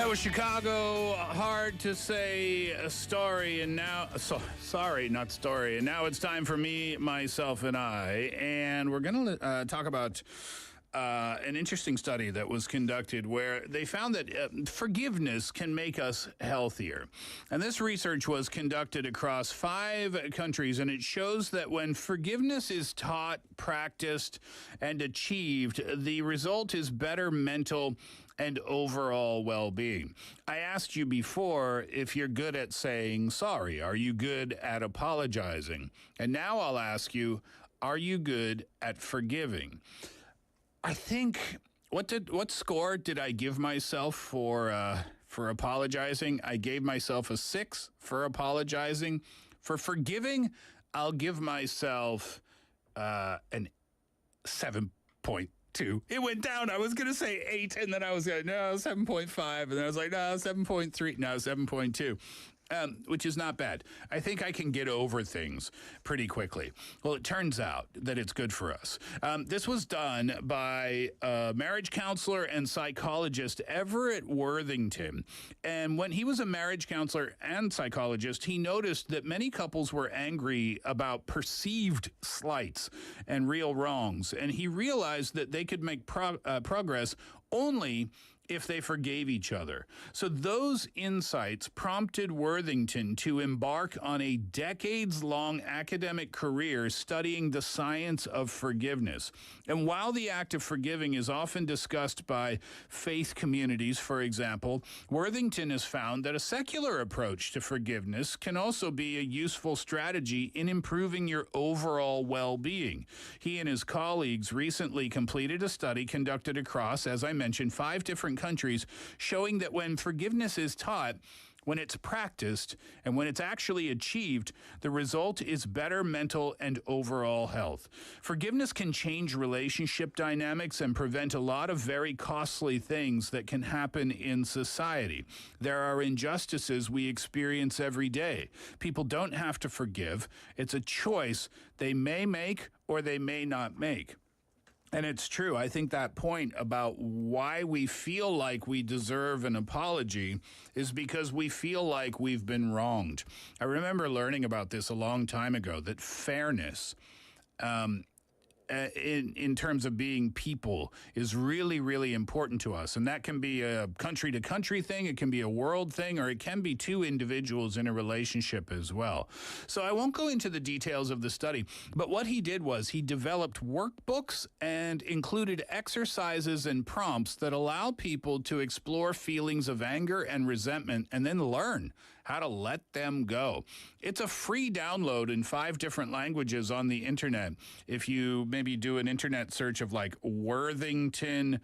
That was Chicago. Hard to say a story, and now sorry, not story. And now it's time for me, myself, and I, and we're going to talk about an interesting study that was conducted where they found that forgiveness can make us healthier. And this research was conducted across 5 countries, and it shows that when forgiveness is taught, practiced, and achieved, the result is better mental and overall well-being. I asked you before if you're good at saying sorry. Are you good at apologizing? And now I'll ask you, are you good at forgiving? I think, what score did I give myself for apologizing? I gave myself a 6 for apologizing. For forgiving, I'll give myself an 7.2. It went down. I was going to say 8, and then I was like, no, 7.5. And then I was like, no, 7.3. No, 7.2. Which is not bad. I think I can get over things pretty quickly. Well, it turns out that it's good for us. This was done by a marriage counselor and psychologist, Everett Worthington. And when he was a marriage counselor and psychologist, he noticed that many couples were angry about perceived slights and real wrongs. And he realized that they could make progress only if they forgave each other. So those insights prompted Worthington to embark on a decades-long academic career studying the science of forgiveness. And while the act of forgiving is often discussed by faith communities, for example, Worthington has found that a secular approach to forgiveness can also be a useful strategy in improving your overall well-being. He and his colleagues recently completed a study conducted across, as I mentioned, 5 different countries, showing that when forgiveness is taught, when it's practiced, and when it's actually achieved, the result is better mental and overall health. Forgiveness can change relationship dynamics and prevent a lot of very costly things that can happen in society. There are injustices we experience every day. People don't have to forgive. It's a choice they may make or they may not make. And it's true. I think that point about why we feel like we deserve an apology is because we feel like we've been wronged. I remember learning about this a long time ago, that fairness in terms of being people is really, really important to us. And that can be a country-to-country thing, it can be a world thing, or it can be 2 individuals in a relationship as well. So I won't go into the details of the study, but what he did was he developed workbooks and included exercises and prompts that allow people to explore feelings of anger and resentment and then learn how to let them go. It's a free download in 5 different languages on the internet. If you maybe do an internet search of like Worthington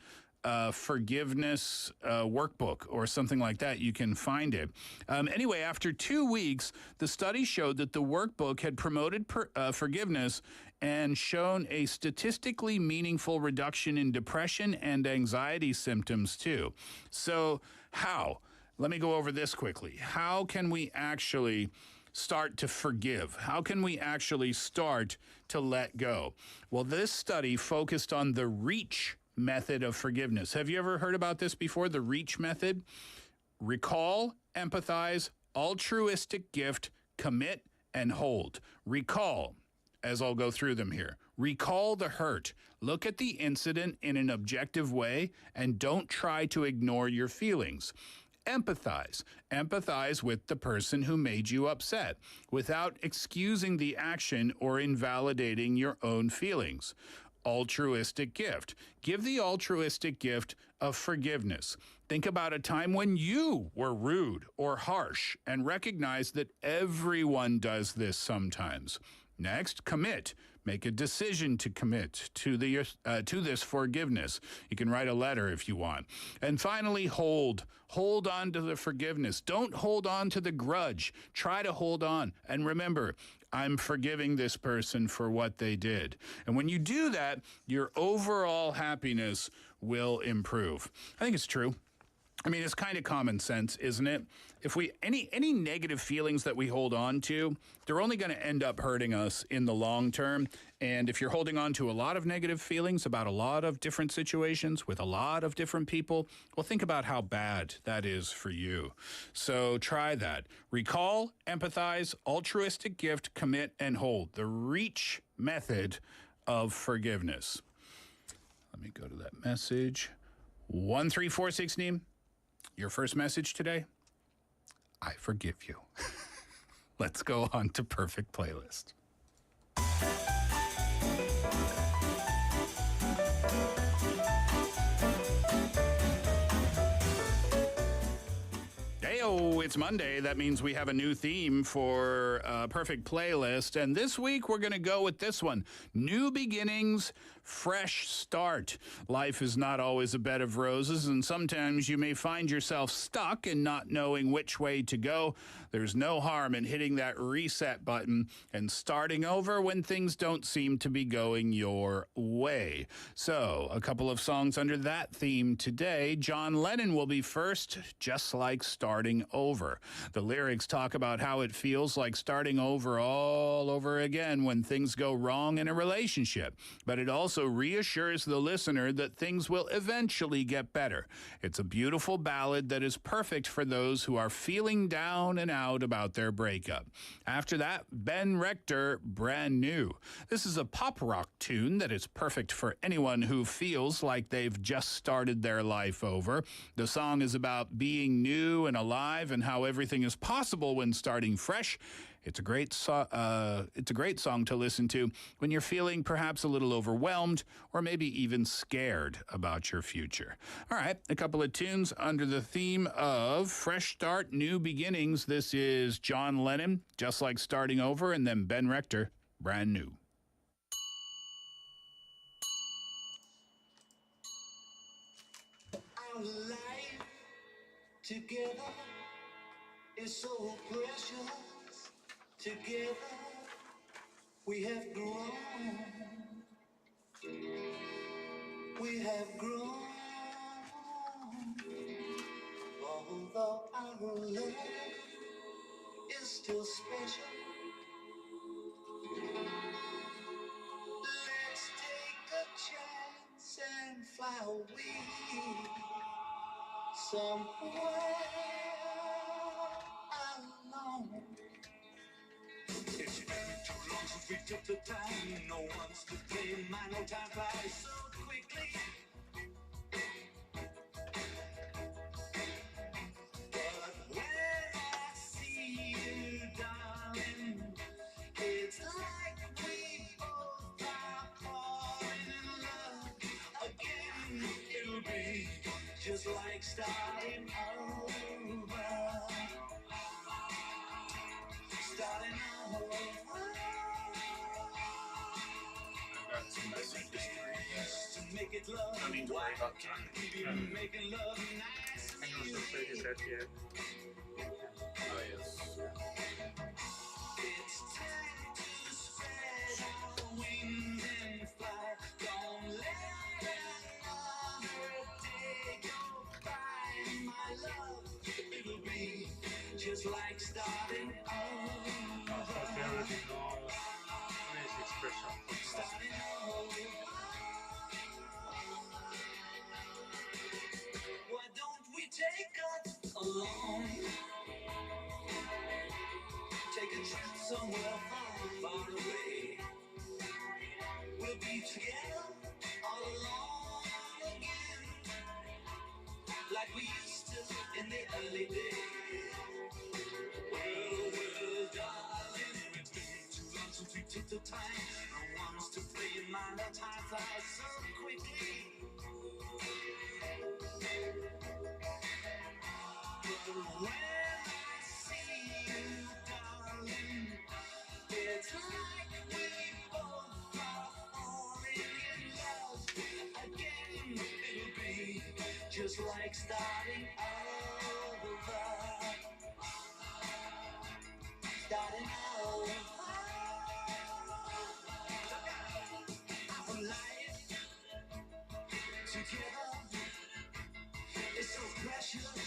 forgiveness workbook or something like that, you can find it. Anyway, after 2 weeks, the study showed that the workbook had promoted forgiveness and shown a statistically meaningful reduction in depression and anxiety symptoms too. So how? Let me go over this quickly. How can we actually start to forgive? How can we actually start to let go? Well, this study focused on the REACH method of forgiveness. Have you ever heard about this before, the REACH method? Recall, empathize, altruistic gift, commit, and hold. Recall, as I'll go through them here. Recall the hurt. Look at the incident in an objective way and don't try to ignore your feelings. Empathize. Empathize with the person who made you upset without excusing the action or invalidating your own feelings. Altruistic gift. Give the altruistic gift of forgiveness. Think about a time when you were rude or harsh and recognize that everyone does this sometimes. Next, commit. Make a decision to commit to this forgiveness. You can write a letter if you want. And finally, hold. Hold on to the forgiveness. Don't hold on to the grudge. Try to hold on. And remember, I'm forgiving this person for what they did. And when you do that, your overall happiness will improve. I think it's true. I mean, it's kind of common sense, isn't it? If we any negative feelings that we hold on to, they're only going to end up hurting us in the long term. And if you're holding on to a lot of negative feelings about a lot of different situations with a lot of different people, well, think about how bad that is for you. So try that. Recall, empathize, altruistic gift, commit, and hold. The REACH method of forgiveness. Let me go to that message. 1346 Neem. Your first message today, I forgive you. Let's go on to Perfect Playlist. Heyo, it's Monday. That means we have a new theme for Perfect Playlist. And this week we're going to go with this one. New beginnings, fresh start. Life is not always a bed of roses, and sometimes you may find yourself stuck and not knowing which way to go. There's no harm in hitting that reset button and starting over when things don't seem to be going your way. So, a couple of songs under that theme today. John Lennon will be first, Just Like Starting Over. The lyrics talk about how it feels like starting over all over again when things go wrong in a relationship. But it also reassures the listener that things will eventually get better. It's a beautiful ballad that is perfect for those who are feeling down and out about their breakup. After that, Ben Rector, Brand New. This is a pop rock tune that is perfect for anyone who feels like they've just started their life over. The song is about being new and alive and how everything is possible when starting fresh. It's a great song to listen to when you're feeling perhaps a little overwhelmed or maybe even scared about your future. All right, a couple of tunes under the theme of fresh start, new beginnings. This is John Lennon, Just Like Starting Over, and then Ben Rector, Brand New. Our life together is so precious. Together we have grown. We have grown. Although our love is still special. Let's take a chance and fly away somewhere alone. It's been too long since we took the time. No one's to blame. My no time flies so quickly. But when I see you, darling, it's like we both are falling in love again. It'll be just like starting over. Starting over. To make it love. I mean, to worry about time. Making love nice. I know the phrase is that here. Oh, yes. It's time to spread our wings and fly. Don't let another day go by, my love. It'll be just like starting over. There is no nice expression. Starting over. Why don't we take us along? Take a trip somewhere far, far away. We'll be together all alone again, like we used to in the early days. Well, darling, it's been too long since we took the time. No one's to blame, my time flies so quickly. But when I see you, darling, it's like we both are falling in love again. It'll be just like starting over. Starting over. Our life together is so precious.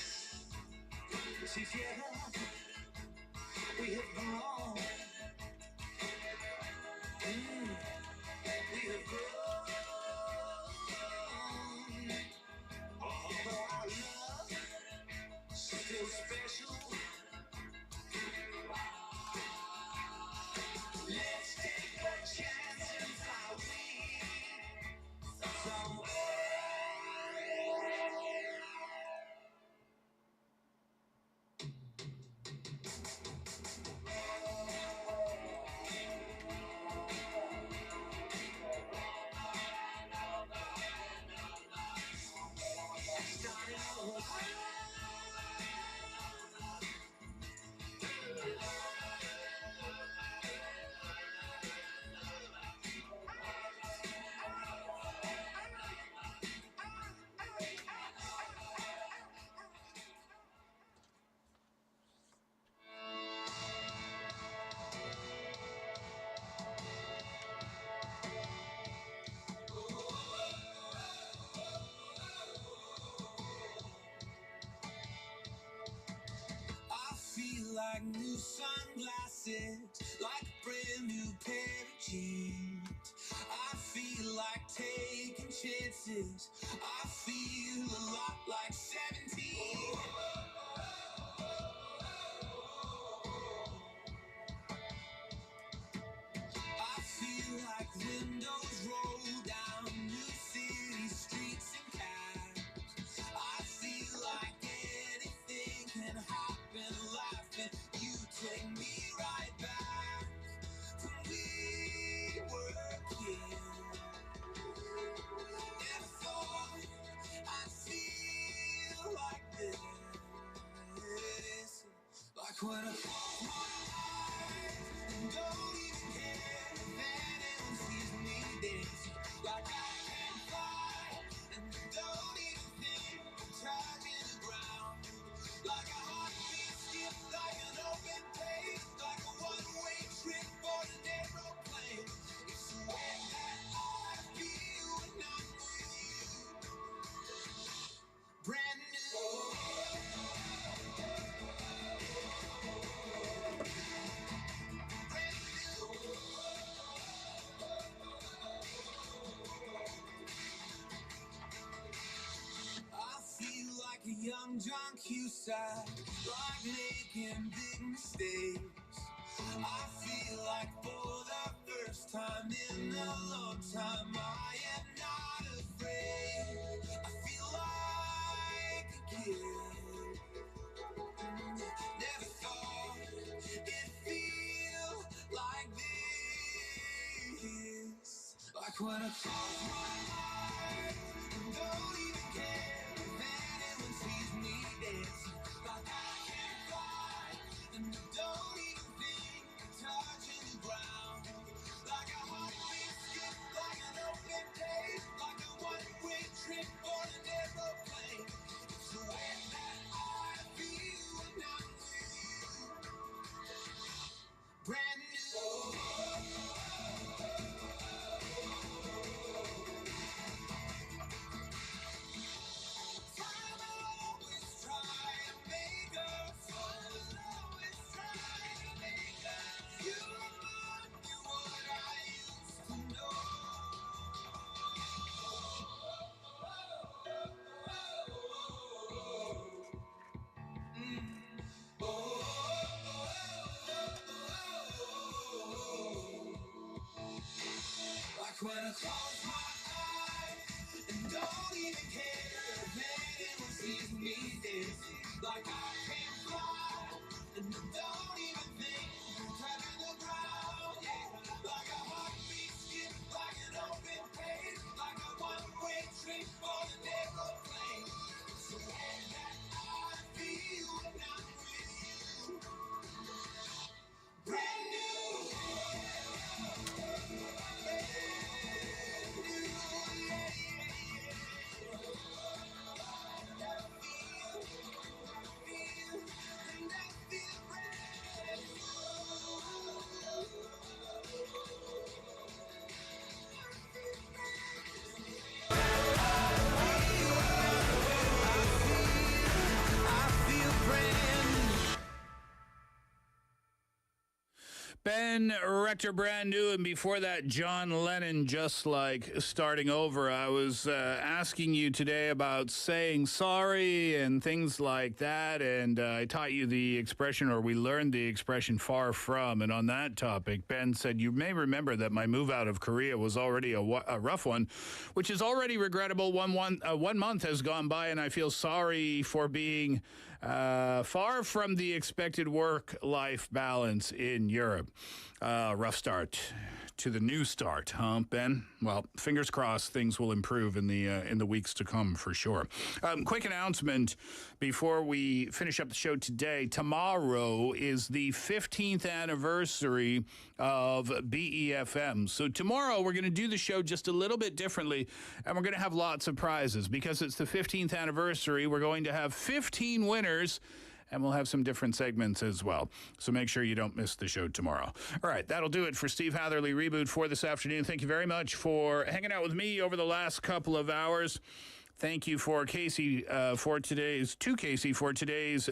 And don't even care if anyone sees me dancing like I can fly. And don't even think I'm touching the ground. Like a heartbeat skip, like an open page, like a one-way trip on an aeroplane. It's the way that I feel when I'm with you. Brand new. I feel like a young John Cusack, like making big mistakes. I feel like for the first time in a long time, I am not afraid. I feel like a kid. Never thought it'd feel like this. Like when I close my eyes and don't even care if anyone sees me dancing. Like I can't fly and I don't even think I'm touching the ground. Like a heartbeat skip, like an open page, like a one-way trip on an aeroplane. It's the way that I feel when I'm with you. Brand new. Like when I close my eyes and don't even care if anyone sees me dancing. Like I can fly and I don't even think I'm touching the ground. Yeah, like a heartbeat skip, like an open page, like a one-way trip on an aeroplane. It's the way that I feel when I'm with you. Brand Ben Rector, brand new, and before that, John Lennon, just like starting over. I was asking you today about saying sorry and things like that, and I taught you the expression, or we learned the expression far from, and on that topic, Ben said, you may remember that my move out of Korea was already a rough one, which is already regrettable. 1 month has gone by, and I feel sorry for being far from the expected work-life balance in Europe. Rough start to the new start, huh, Ben? Well, fingers crossed things will improve in the weeks to come for sure. Quick announcement before we finish up the show today. Tomorrow is the 15th anniversary of BEFM. So tomorrow we're going to do the show just a little bit differently, and we're going to have lots of prizes. Because it's the 15th anniversary, we're going to have 15 winners, and we'll have some different segments as well. So make sure you don't miss the show tomorrow. All right, that'll do it for Steve Hatherly Reboot for this afternoon. Thank you very much for hanging out with me over the last couple of hours. Thank you for Casey for today's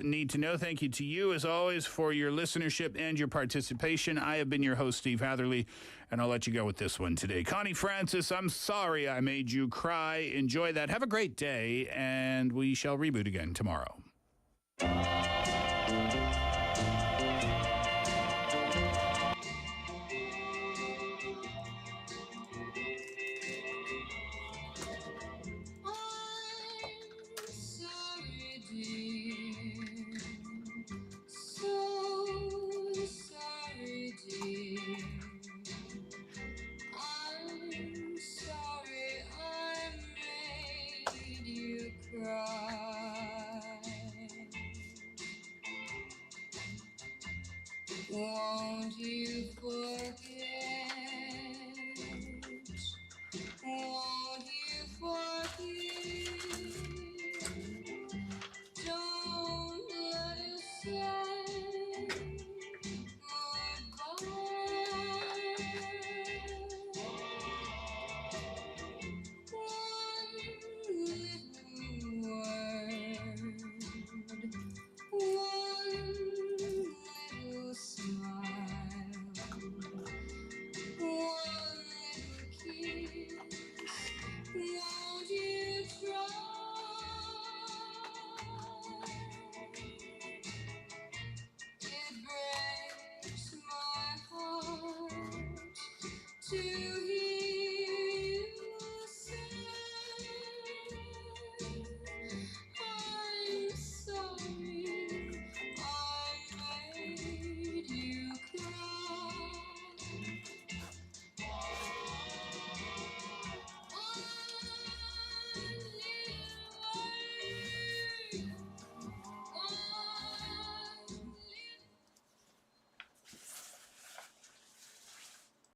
Need to Know. Thank you to you, as always, for your listenership and your participation. I have been your host, Steve Hatherly, and I'll let you go with this one today. Connie Francis, I'm sorry I made you cry. Enjoy that. Have a great day, and we shall reboot again tomorrow. Cry. Won't you forgive